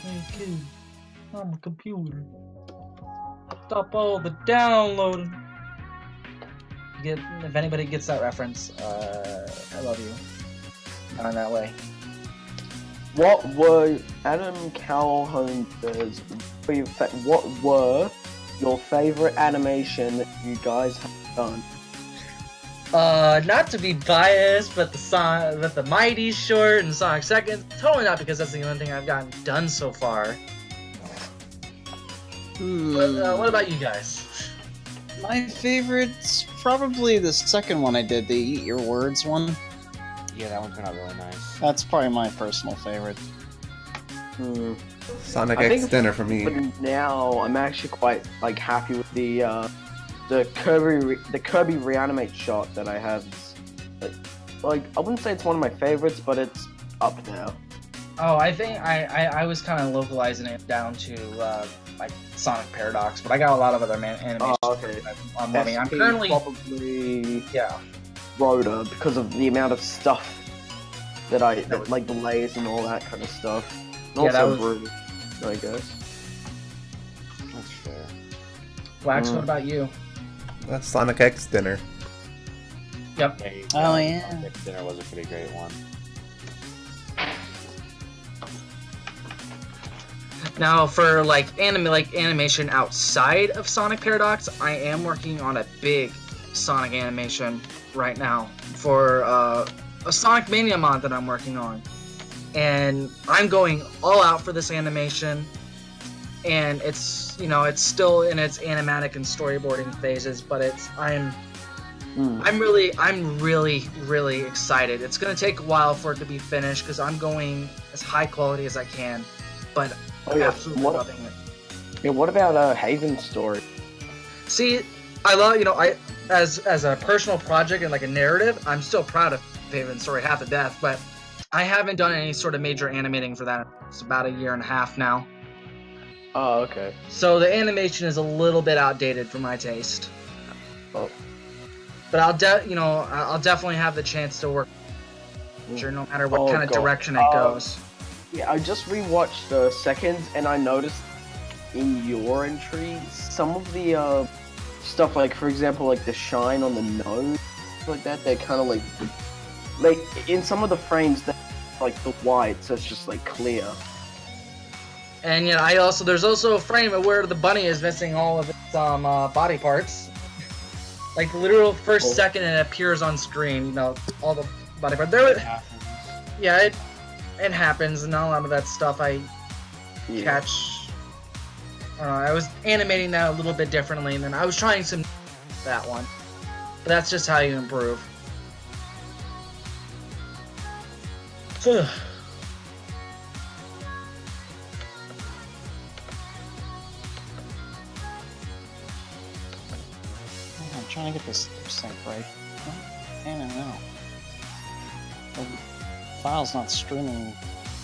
Hey kid, I'm a computer. Stop all the downloading. If anybody gets that reference, I love you. Not in that way. What were Adam Calhoun's? What were your favorite animation that you guys have done? Not to be biased, but the Mighty short and Sonic Seconds. Totally not, because that's the only thing I've gotten done so far. What about you guys? My favorite's probably the second one I did, the Eat Your Words one. Yeah, that one turned out really nice. That's probably my personal favorite. Sonic X Dinner for me. But now I'm actually quite happy with the Kirby reanimate shot that I have. Like I wouldn't say it's one of my favorites, but it's up there. Oh, I think I was kind of localizing it down to like Sonic Paradox, but I got a lot of other animations. Oh, okay. I'm currently probably Rhoda, because of the amount of stuff that like the layers and all that kind of stuff. And Yeah, also that was... Brutal, I guess. That's fair. Wax, what about you? That's Sonic X Dinner. Yep. Oh yeah. Sonic X Dinner was a pretty great one. Now, for animation outside of Sonic Paradox, I am working on a big Sonic animation right now for a Sonic Mania mod that I'm working on, and I'm going all out for this animation. And it's it's still in its animatic and storyboarding phases, but I'm really excited. It's gonna take a while for it to be finished because I'm going as high quality as I can, but. Absolutely loving it. Yeah, what about Haven's story? See, I love as a personal project and like a narrative, I'm still proud of Haven's story half to death, but I haven't done any sort of major animating for that. It's about a year and a half now. Oh, okay. So the animation is a little bit outdated for my taste. Oh. But I'll definitely have the chance to work no matter what kind of direction it goes. Yeah, I just rewatched Seconds, and I noticed in your entry some of the stuff, like for example, like the shine on the nose, like that. They're kind of like in some of the frames, that like the white, so it's just like clear. And there's also a frame where the bunny is missing all of its body parts. Like the literal first second it appears on screen, all the body parts. It happens, and a lot of that stuff I catch. I was animating that a little bit differently, and then I was trying that one. But that's just how you improve. I'm trying to get this sync right. I don't know. The file's not streaming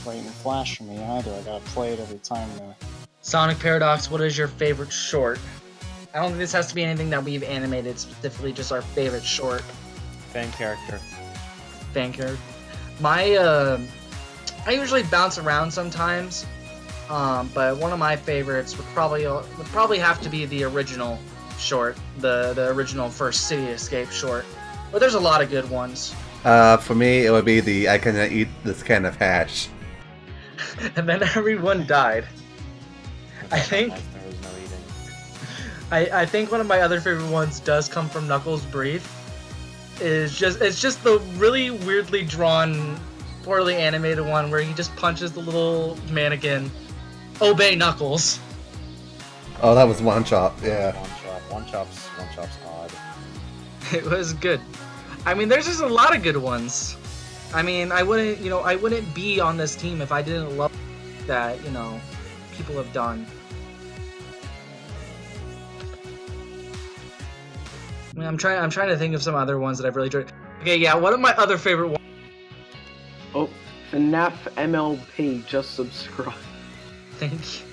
right in Flash for me either. I gotta play it every time now. Sonic Paradox, what is your favorite short? I don't think this has to be anything that we've animated, specifically just our favorite short. Fan character. My, I usually bounce around sometimes, but one of my favorites would probably have to be the original short, the original first City Escape short. But there's a lot of good ones. For me, it would be the I cannot eat this can of hash. And then everyone died. I think. I think one of my other favorite ones does come from Knuckles' Brief. It's just the really weirdly drawn, poorly animated one where he just punches the little mannequin. Obey Knuckles. Oh, that was One Chop. Yeah. One Chop's odd. It was good. I mean, there's just a lot of good ones. I mean, I wouldn't be on this team if I didn't love that, people have done. I mean, I'm trying to think of some other ones that I've really enjoyed. Okay, yeah, one of my other favorite ones. Oh, FNAF MLP, just subscribe. Thank you.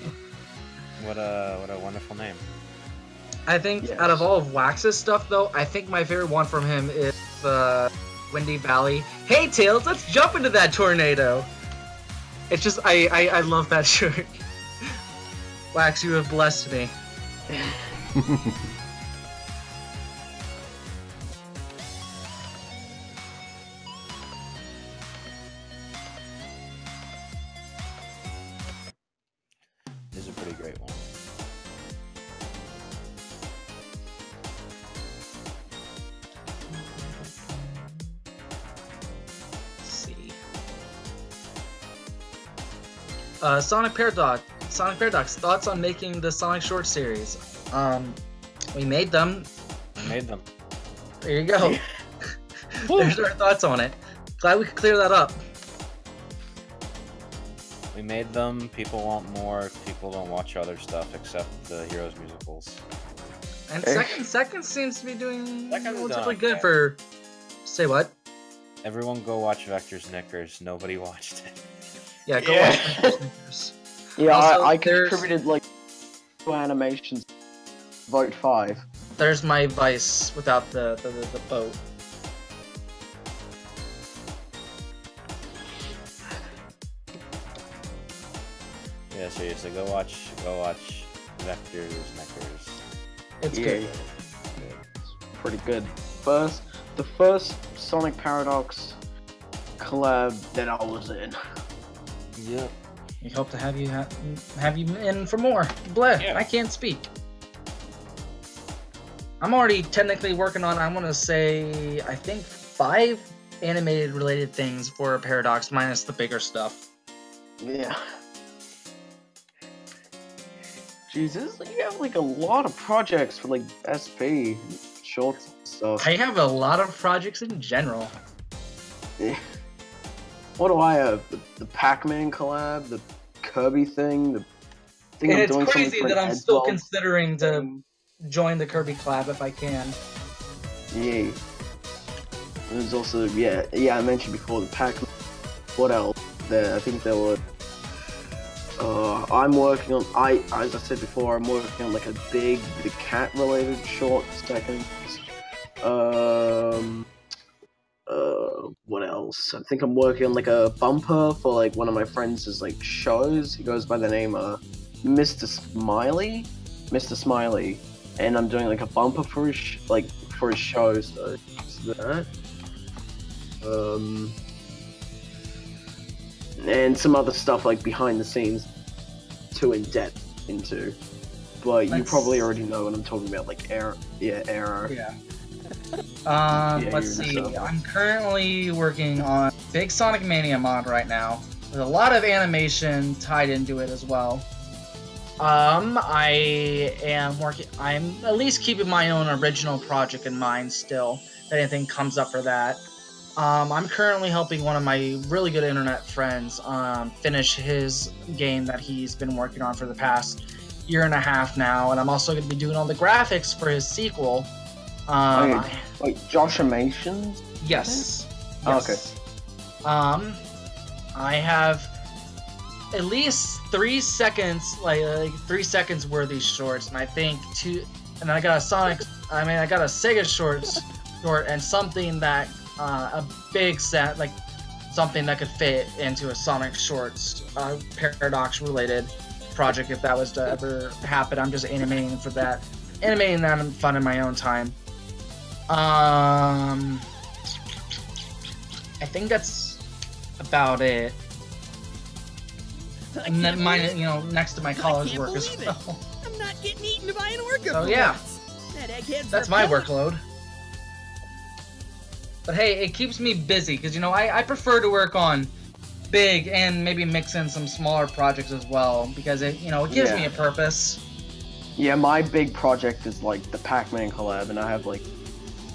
What a wonderful name. I think out of all of Wax's stuff, though, I think my favorite one from him is Windy Valley. Hey Tails, let's jump into that tornado. It's just I love that shirt. Wax, you have blessed me. This is a pretty great one. Let's see. Sonic Paradox, thoughts on making the Sonic short series? We made them. There you go. There's our thoughts on it. Glad we could clear that up. We made them. People want more. People don't watch other stuff except the Heroes musicals. And second seems to be doing relatively good okay. for. Say what? Everyone go watch Vector's Knickers. Nobody watched it. Yeah, go watch Vector's Knickers. Yeah, Also, I contributed like 2 animations. Vote 5. There's my Vice without the boat. Yeah, seriously, go watch Vector's Knickers. It's good. It's pretty good. The first Sonic Paradox collab that I was in. Yep. We hope to have you in for more. Bleh, Yeah. I can't speak. I'm already technically working on, I want to say, I think 5 animated related things for Paradox, minus the bigger stuff. Yeah. Jesus, you have like a lot of projects for like SP, shorts and stuff. I have a lot of projects in general. Yeah. What do I have? The Pac-Man collab, the Kirby thing, the thing And I'm it's doing crazy something for that an I'm still Edward considering to thing. join the Kirby collab if I can. Yeah. There's also I mentioned before the Pac-Man. What else? I think there were. I'm working on. As I said before, I'm working on like a big the cat-related short second. What else? I think I'm working on like a bumper for like one of my friends' like shows. He goes by the name Mr. Smiley, and I'm doing like a bumper for his show. So that. And some other stuff like behind the scenes, too in depth into. But you probably already know what I'm talking about, like Arrow. Yeah. Let's see. I'm currently working on Big Sonic Mania mod right now. There's a lot of animation tied into it as well. I am working. I'm at least keeping my own original project in mind still. If anything comes up for that. I'm currently helping one of my really good internet friends finish his game that he's been working on for the past 1.5 years now, and I'm also going to be doing all the graphics for his sequel. Wait, Josh Animations? Yes. Oh, okay. I have at least 3 seconds, like 3 seconds worthy shorts, and I think and I got a Sega short and something that a big set, like something that could fit into a Sonic Shorts Paradox related project if that was to ever happen. I'm just animating that in fun in my own time. I think that's about it. And then mine, next to my college work as well. I'm not getting eaten by an orca. So yeah, that's my workload. But hey, it keeps me busy because I prefer to work on big and maybe mix in some smaller projects as well because it gives me a purpose. Yeah, my big project is like the Pac-Man collab, and I have like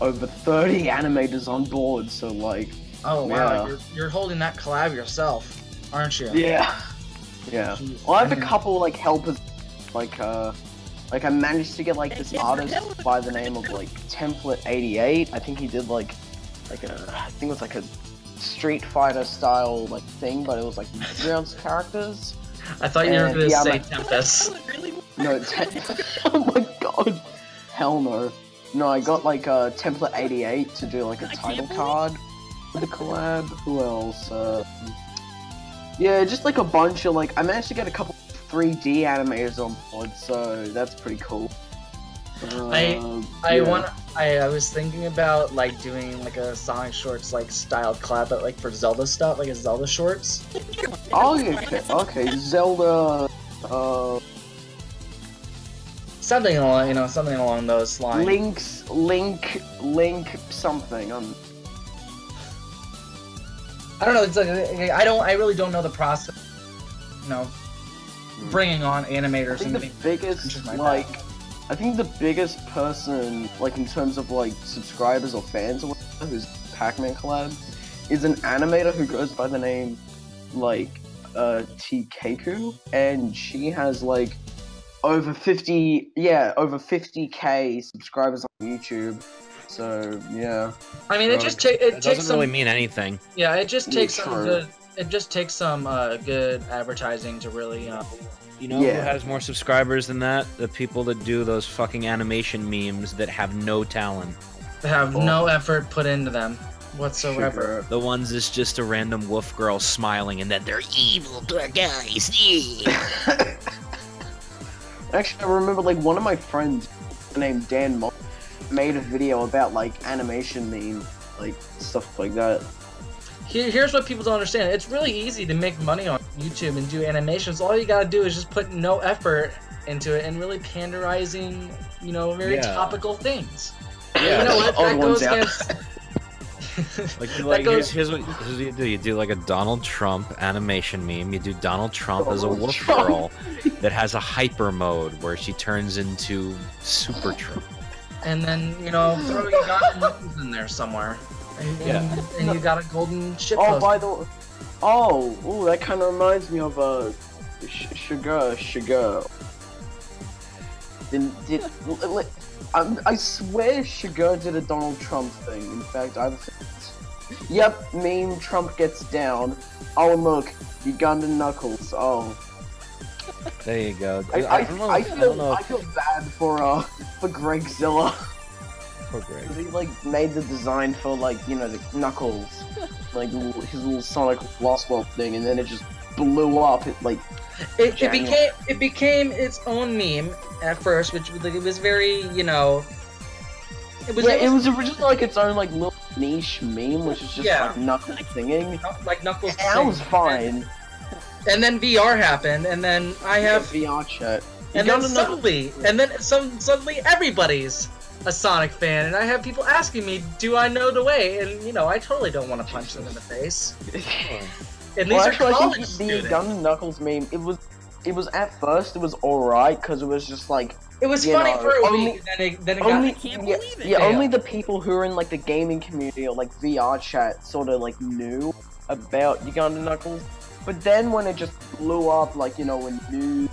over 30 animators on board. So like, oh wow, you're holding that collab yourself, aren't you? Yeah. Yeah. Jeez, well, I have a couple like helpers, like I managed to get like this artist by the name of like Template88. I think he did like I think it was like a Street Fighter style like thing, but it was like Jones characters. I thought you were going to say Tempest. No, oh my god, hell no. No, I got like Template88 to do like a title card the collab. Who else? Yeah, just like a bunch of like. I managed to get a couple 3D animators on board, so that's pretty cool. I was thinking about like doing like a Sonic Shorts like styled collab, but like for Zelda stuff, like a Zelda Shorts. Oh, okay, Zelda. Something along, something along those lines. Link, something. I don't know. It's like I really don't know the process. Bringing on animators. I think the biggest person, like in terms of like subscribers or fans or whatever, who's Pac-Man collab, is an animator who goes by the name like Tkeku, and she has like over 50k subscribers on YouTube. So yeah. I mean, it doesn't really mean anything. Yeah, it just takes some good. It just takes some good advertising to really. You know who has more subscribers than that? The people that do those fucking animation memes that have no talent. They have no effort put into them whatsoever. The ones that's just a random wolf girl smiling and then they're evil guys. Yeah. Actually, I remember like one of my friends named Dan Mock made a video about like animation meme, like stuff like that. Here's what people don't understand. It's really easy to make money on YouTube and do animations. All you gotta do is just put no effort into it and really panderizing, very topical things. Yeah, you know what? That goes against. Here's what you do. You do like a Donald Trump animation meme. You do Donald Trump as a wolf girl that has a hyper mode where she turns into Super Trump. And then, throw your guns in there somewhere. And you got a golden shit post. By the way, that kind of reminds me of Sugar. I swear Sugar did a Donald Trump thing. In fact, yep, meme Trump gets down. Oh look, Ugandan Knuckles. Oh. There you go. I feel bad for Gregzilla. Poor Greg. He like made the design for like the Knuckles, like his little Sonic Lost World thing, and then it just blew up. It became its own meme at first, which it was very it was originally like its own like little niche meme, which is just like Knuckles singing. Like Knuckles. That was fine. And then VR happened, and then I have VR chat. And then suddenly everybody's a Sonic fan, and I have people asking me, do I know the way? And, I totally don't want to punch them in the face. And these are college students. The Gun and Knuckles meme, it was at first, it was alright, because it was just like... It was funny for a week, then it got... I can't believe it. Yeah, only the people who are in, like, the gaming community or, like, VR chat sort of, like, knew about Uganda Knuckles. But then when it just blew up, like, when news...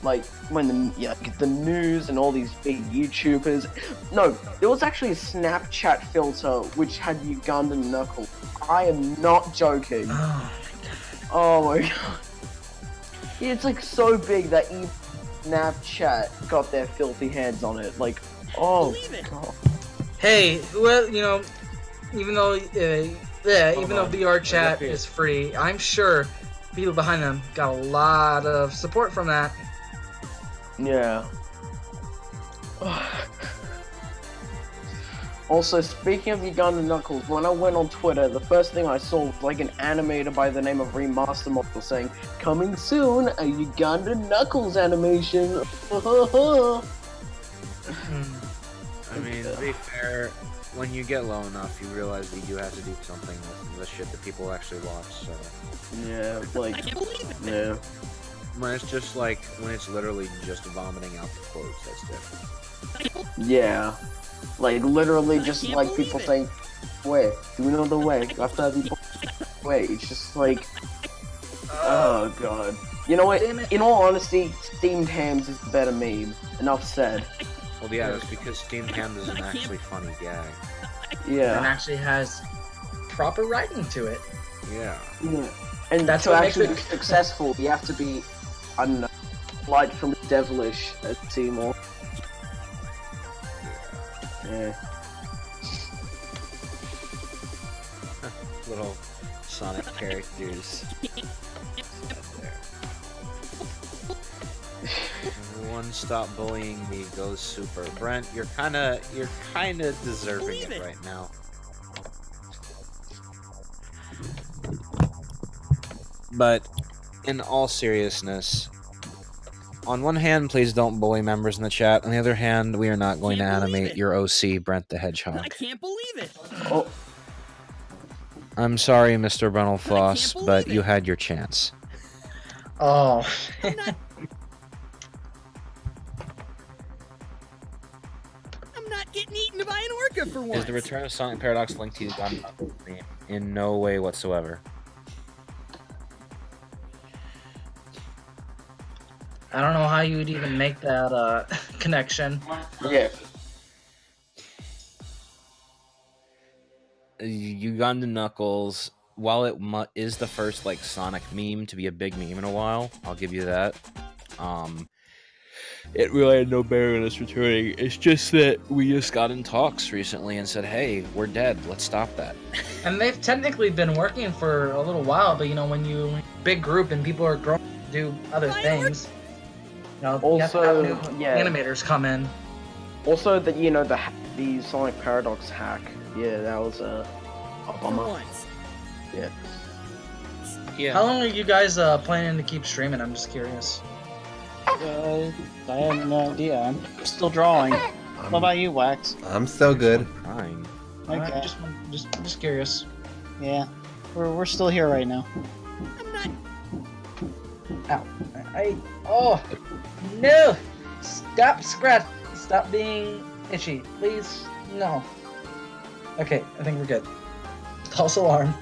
Like, when the news and all these big YouTubers... No, there was actually a Snapchat filter which had Ugandan Knuckles. I am not joking. Oh my god. It's like so big that even Snapchat got their filthy hands on it. Like, oh god. Hey, well, even though VR chat is free, I'm sure people behind them got a lot of support from that. Yeah. Also, speaking of Ugandan Knuckles, when I went on Twitter, the first thing I saw was like an animator by the name of Remaster Model saying, "Coming soon, a Ugandan Knuckles animation." I mean, to be fair, when you get low enough, you realize that you have to do something with the shit that people actually watch, so... Yeah, like... Yeah. When it's just like, when it's literally just vomiting out the quotes, that's different. Yeah. Like, literally just like people saying, wait, do we know the way? After people, wait, it's just like, oh god. You know what, in all honesty, Steamed Hams is the better meme. Enough said. Well, yeah, that's because Steamed Hams is an actually funny gag. Yeah. And actually has proper writing to it. Yeah. And that's to actually be successful, you have to be, I don't know, delightfully devilish at Seymour. Yeah. little Sonic characters. Everyone stop bullying me, go super. Brent, you're kinda deserving it right now. But in all seriousness, on one hand, please don't bully members in the chat. On the other hand, we are not going to animate your OC, Brent the Hedgehog. I can't believe it. Oh. I'm sorry, Mr. Brennelfoss, but you had your chance. Oh. I'm not getting eaten by an orca for once. Is the return of Sonic Paradox linked to Gun? In no way whatsoever. I don't know how you would even make that connection. Yeah. Uganda Knuckles, while it is the first like Sonic meme to be a big meme in a while, I'll give you that. It really had no bearing on us returning. It's just that we just got in talks recently and said, hey, we're dead. Let's stop that. And they've technically been working for a little while, but you know, when you big group and people are growing to do other things, you know, also, you have to have new animators come in. Also, that you know the Sonic Paradox hack. Yeah, that was a bummer. Yeah. Yeah. How long are you guys planning to keep streaming? I'm just curious. I have no idea. I'm still drawing. What about you, Wax? I'm still good. Fine. Okay. Just curious. Yeah, we're still here right now. Ow! Oh no! Stop Stop being itchy, please. No. Okay, I think we're good. False alarm.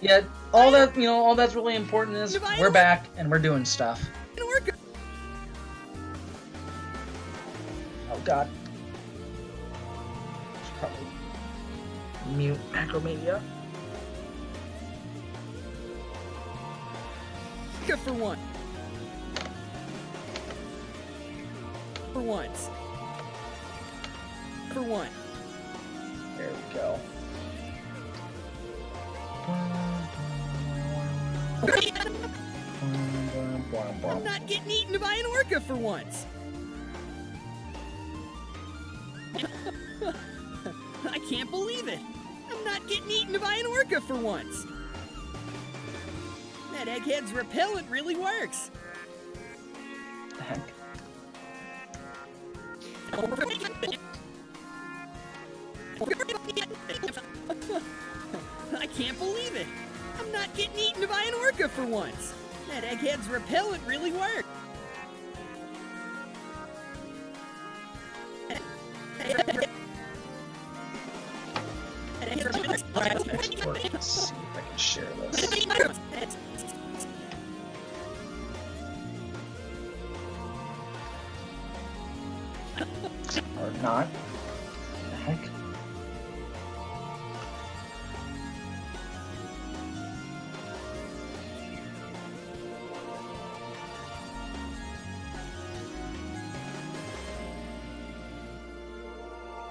Yeah, all that's really important is we're back and we're doing stuff. Oh god. Should probably mute Macromedia. Good for one. For once. For one. There we go. I'm not getting eaten by an orca for once. I can't believe it. I'm not getting eaten by an orca for once. That egghead's repellent really works. The heck? I can't believe it. I'm not getting eaten by an orca for once. That egghead's repellent really works. Let's see if I can share this. Or not. What the heck?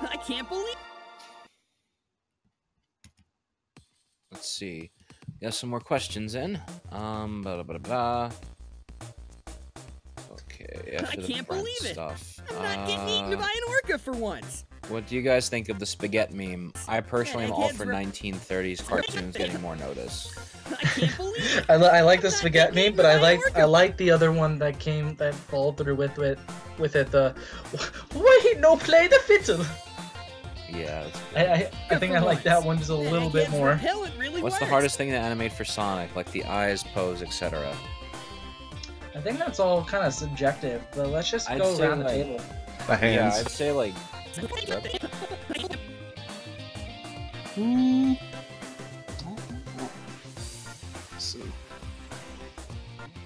I can't believe. Let's see. Got some more questions in. Blah. Okay, after I can't believe it. Stuff. I'm not getting eaten by an orca for once. What do you guys think of the spaghetti meme? I personally am all for 1930s cartoons getting more notice. I can't believe it. I like the spaghetti meme, but I like the other one that followed through with it. The wait, no, play the fiddle. Yeah. I think I like that one just a little bit more. What's the hardest thing to animate for Sonic? Like the eyes, pose, etc. I think that's all kind of subjective, but let's just go around the table. The hands. Yeah, I'd say like. Let's see.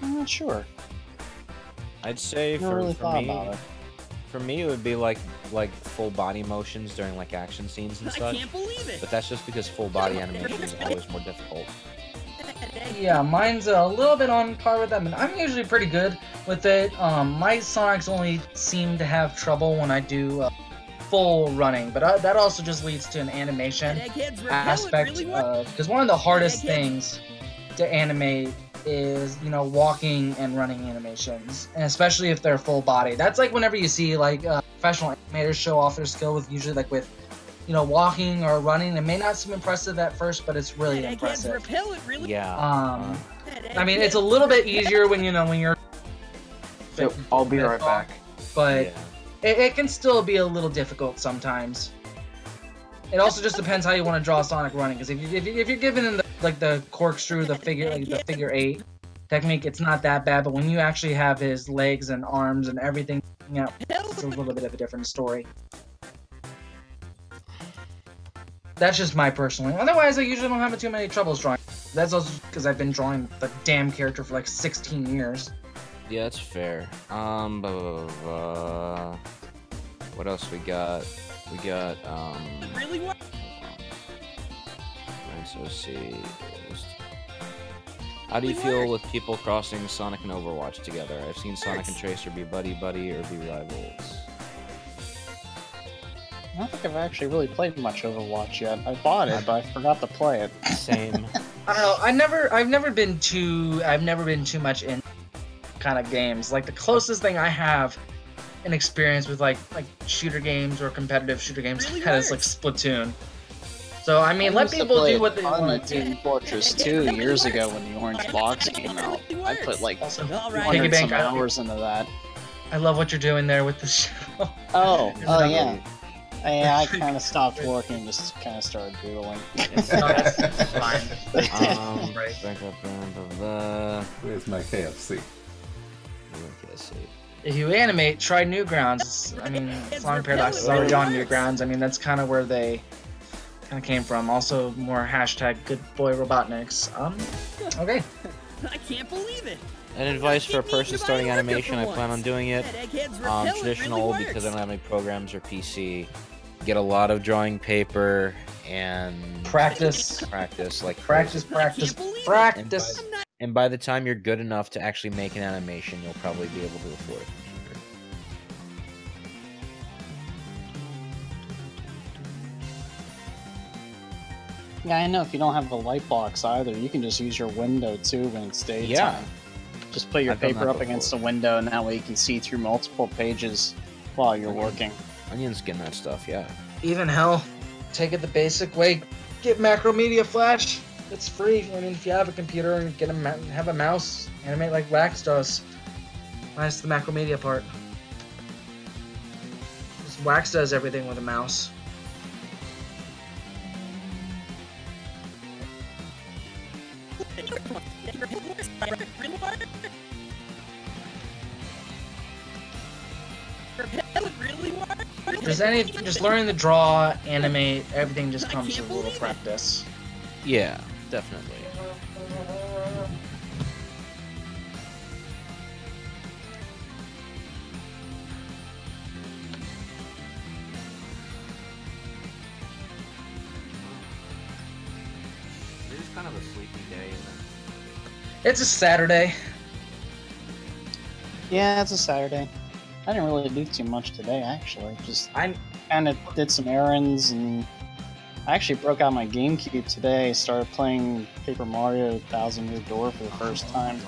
I'm not sure. I'd say Never really thought about it. For me, it would be like full body motions during like action scenes and such. I can't believe it. But that's just because full body animation is always more difficult. Yeah, mine's a little bit on par with them, and I'm usually pretty good with it. My Sonics only seem to have trouble when I do full running, but that also just leads to an animation aspect. Because one of the hardest things to animate is, you know, walking and running animations, and especially if they're full body. That's like whenever you see like professional animators show off their skill with usually like with, you know, walking or running. It may not seem impressive at first, but it's really impressive. Yeah. I mean, it's a little bit easier when you're. So I'll be right back. But it can still be a little difficult sometimes. It also just depends how you want to draw Sonic running. Because if you're giving him the corkscrew, the figure 8 technique, it's not that bad. But when you actually have his legs and arms and everything, it's a little bit of a different story. That's just my personal. Otherwise, I usually don't have too many troubles drawing. That's also because I've been drawing the damn character for like 16 years. Yeah, that's fair. What else we got? We got Really what? Let's see. How do you feel with people crossing Sonic and Overwatch together? I've seen Sonic and Tracer be buddy-buddy or be rivals. I don't think I've actually really played much Overwatch yet. I bought it, but I forgot to play it. Same. I don't know. I've never been too much in kind of games. Like the closest thing I have an experience with like shooter games or competitive shooter games is like Splatoon. So I mean, let people do what they want to do. Team Fortress 2 years ago when the orange box came out. I put like Piggybank some hours into that. I love what you're doing there with the show. Oh yeah. I kind of stopped working, just kind of started doodling. That's fine. Where's my KFC? If you animate, try Newgrounds. I mean, Sonic Paradox is already on Newgrounds. I mean, that's kind of where they kind of came from. Also, more hashtag Good Boy Robotniks. Okay. I can't believe it. An advice for a person starting animation, I plan on doing it traditional because I don't have any programs or PC. Get a lot of drawing paper and practice. And by the time you're good enough to actually make an animation, you'll probably be able to afford it. Yeah, I know if you don't have the light box either, you can just use your window too when it's daytime. Yeah. Just put your paper up against the window, and that way you can see through multiple pages while you're working. Onion's getting that stuff, yeah. Even hell, take it the basic way. Get Macromedia Flash. It's free. I mean, if you have a computer and have a mouse, animate like Wax does. Minus the Macromedia part. Just Wax does everything with a mouse. Just learning to draw, animate, everything just comes with a little practice. Yeah, definitely. It is kind of a sleepy day, isn't it? It's a Saturday. Yeah, it's a Saturday. I didn't really do too much today, actually. I kind of did some errands, and I actually broke out my GameCube today. Started playing Paper Mario Thousand Year Door for the first time.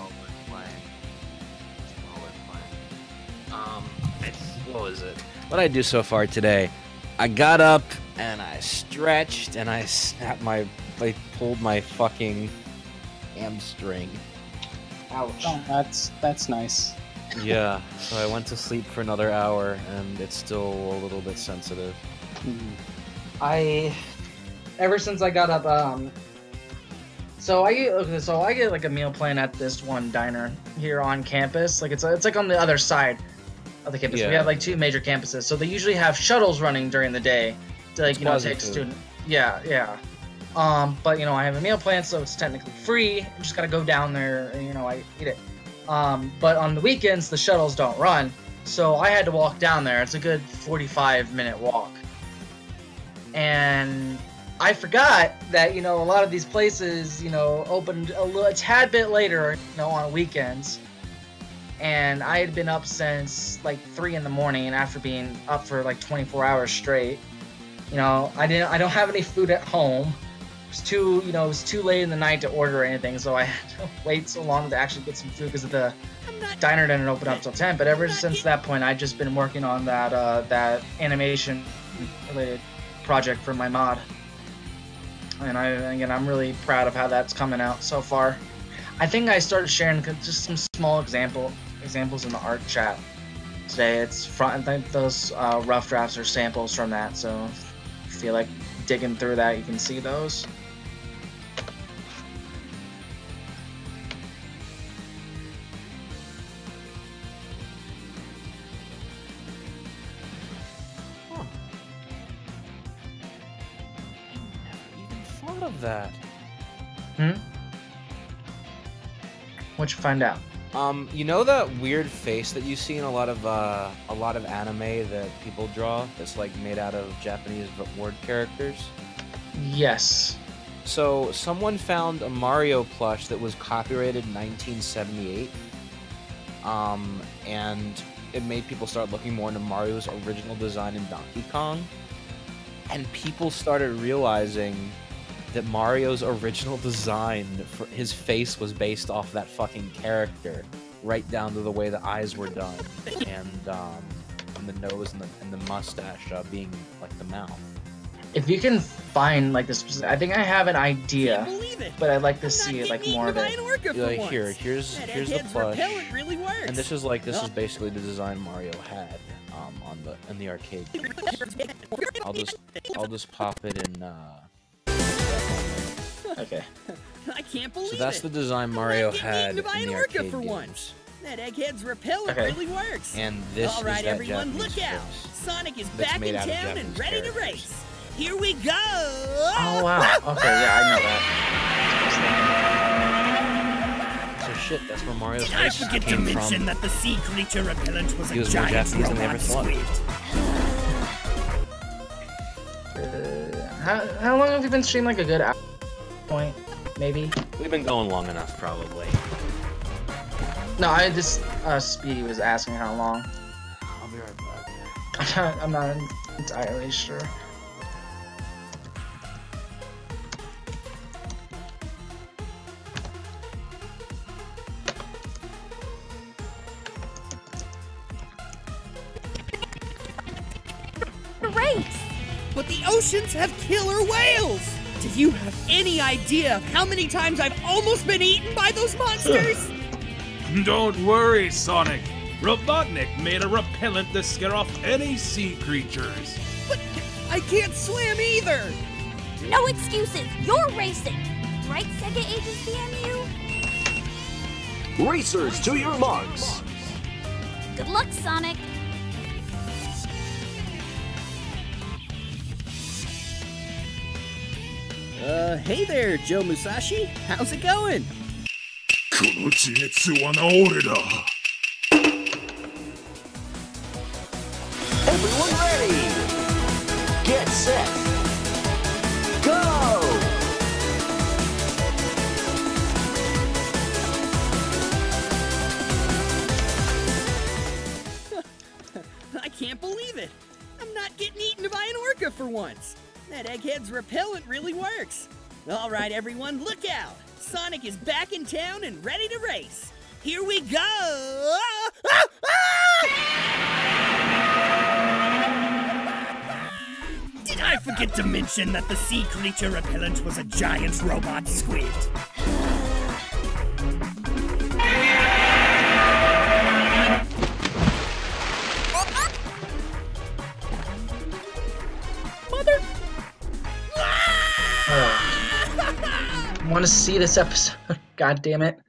What was it? What did I do so far today? I got up and I stretched and I pulled my fucking hamstring. Ouch. Oh, that's nice. Yeah, so I went to sleep for another hour, and it's still a little bit sensitive. Ever since I got up, so I get like a meal plan at this one diner here on campus. Like it's like on the other side of the campus. Yeah. We have like 2 major campuses, so they usually have shuttles running during the day to take student. Yeah. But I have a meal plan, so it's technically free. I just gotta go down there and I eat it. But on the weekends, the shuttles don't run. So I had to walk down there. It's a good 45-minute walk. And I forgot that, you know, a lot of these places, you know, opened a tad bit later, you know, on weekends. And I had been up since like 3 in the morning, and after being up for like 24 hours straight, you know, I don't have any food at home. It was too late in the night to order anything, so I had to wait so long to actually get some food because the diner didn't open up till 10. But ever since that point, I've just been working on that animation related project for my mod, and I'm really proud of how that's coming out so far. I think I started sharing just some small examples in the art chat today. I think those rough drafts are samples from that, so if you feel like digging through that, you can see those. Of that. What'd you find out? You know that weird face that you see in a lot of anime that people draw that's like made out of Japanese word characters? Yes. So someone found a Mario plush that was copyrighted in 1978. And it made people start looking more into Mario's original design in Donkey Kong. And people started realizing that Mario's original design for his face was based off that fucking character, right down to the way the eyes were done, and the nose and the mustache being like the mouth. If you can find like this, I think I have an idea, but I'd like to see it like more of it. Like here's the plush, really works. And this is basically the design Mario had in the arcade. I'll just pop it in. Okay. I can't believe it. So that's the design Mario had in the arcade for games. Once. That Egghead's repellent really works. And this All right, is that everyone, Japanese look out! face Sonic is that's back made in out of town and Japanese ready to characters. race. Here we go! Oh wow. Okay, yeah, I know that. So shit, that's where Mario's Did I face forget to came mention from. that the sea creature repellent was He a was more giant Japanese than they ever robot thought. squid? How long have you been streaming? Like a good hour point, maybe? We've been going long enough, probably. No, I just Speedy was asking how long. I'll be right back. I'm not entirely sure. Race! But the oceans have killer whales! Do you have any idea of how many times I've almost been eaten by those monsters? Don't worry, Sonic. Robotnik made a repellent to scare off any sea creatures. But I can't swim either! No excuses! You're racing! Right, Sega Agency MU? Racers to your marks! Good luck, Sonic! Hey there, Joe Musashi. How's it going? この地熱は俺だ。Everyone ready! Get set! Go! I can't believe it! I'm not getting eaten by an orca for once! That Egghead's repellent really works! All right, everyone, look out! Sonic is back in town and ready to race! Here we go! Did I forget to mention that the sea creature repellent was a giant robot squid? Mother! Want to see this episode? God damn it.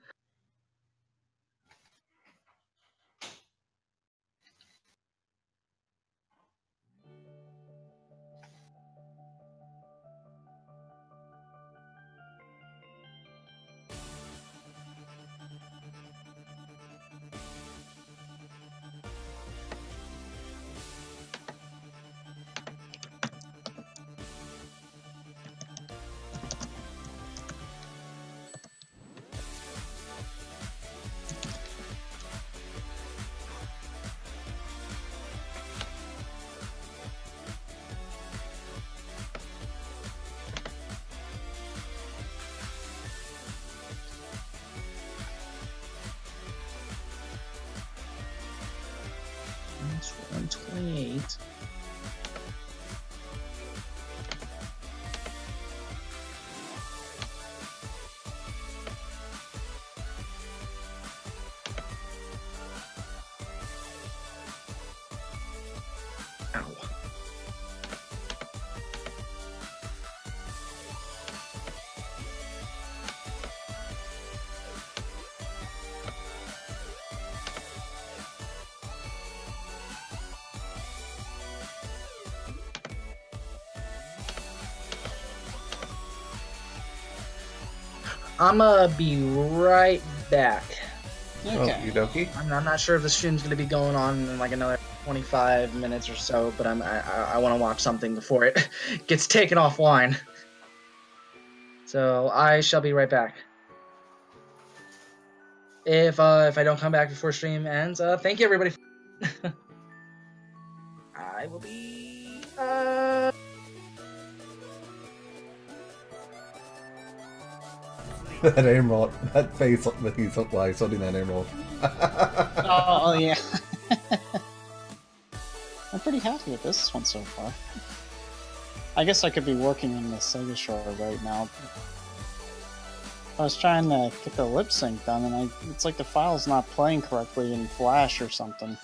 I'm gonna be right back. Okay. Okie dokie. I'm not sure if the stream's gonna be going on in like another 25 minutes or so, but I want to watch something before it gets taken offline. So I shall be right back. If I don't come back before stream ends, thank you everybody. I will be. That emerald, that face that he's like holding that emerald. Oh yeah. I'm pretty happy with this one so far. I guess I could be working in the Sega Shore right now. I was trying to get the lip sync done, and it's like the file's not playing correctly in Flash or something.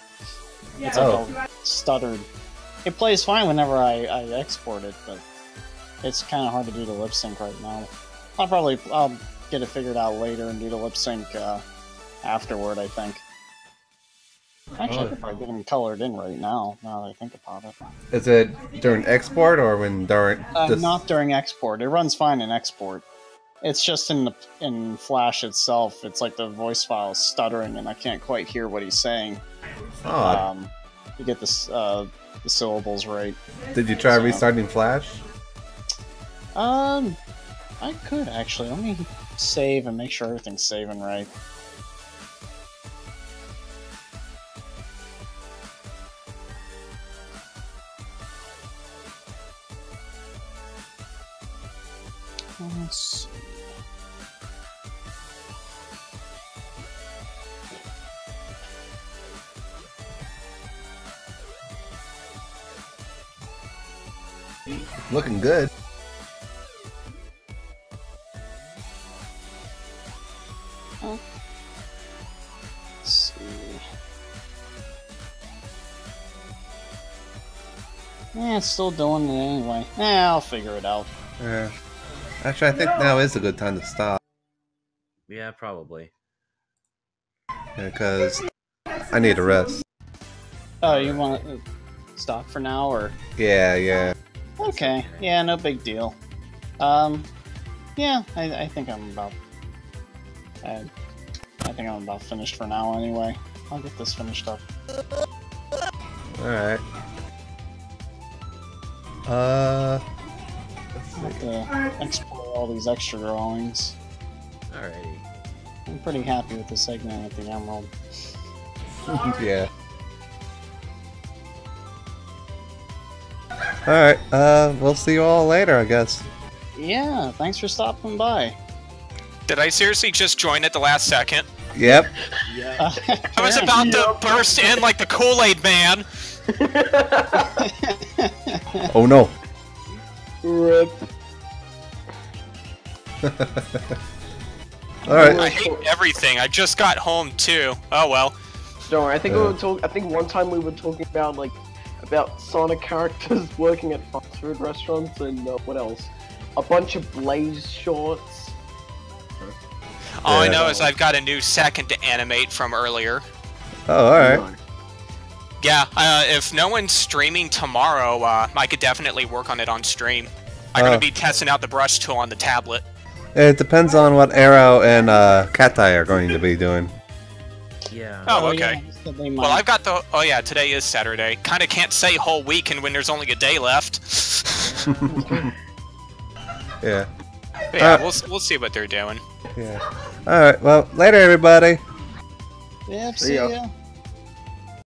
It's like all stuttered. It plays fine whenever I export it, but it's kind of hard to do the lip sync right now. I'll get it figured out later and do the lip sync afterward, I think. Actually, I could probably get them colored in right now that I think about it. Is it during export or when during? Not during export. It runs fine in export. It's just in Flash itself. It's like the voice file is stuttering, and I can't quite hear what he's saying. Oh. You get the syllables right. Did you try restarting Flash? I could actually. Let me save and make sure everything's saving right. Let's see. Looking good. Oh. Let's see. Yeah, it's still doing it anyway. I'll figure it out. Yeah. Actually, I think now is a good time to stop. Yeah, probably. Because I need a rest. Oh, you want to stop for now, or? Yeah. Okay. Yeah, no big deal. Yeah, I think I'm about. I think I'm about finished for now. Anyway, I'll get this finished up. All right. I have to export all these extra drawings. Alrighty. I'm pretty happy with the segment with the emerald. Yeah. Alright, we'll see you all later, I guess. Yeah, thanks for stopping by. Did I seriously just join at the last second? Yep. Yeah. I was about to burst in like the Kool-Aid man. Oh no. Rip. Alright. I hate everything. I just got home too. Oh well. Don't worry. I think I think one time we were talking about about Sonic characters working at fast food restaurants, and what else? A bunch of Blaze shorts. All I know is I've got a new second to animate from earlier. Oh, alright. Yeah, if no one's streaming tomorrow, I could definitely work on it on stream. I'm gonna be testing out the brush tool on the tablet. It depends on what Arrow and Katai are going to be doing. Yeah. Oh, okay. Yeah, well, I've got the. Oh yeah, today is Saturday. Kind of can't say whole weekend when there's only a day left. Yeah. But yeah, we'll see what they're doing. Yeah. Alright, well, later everybody. Yep, see ya.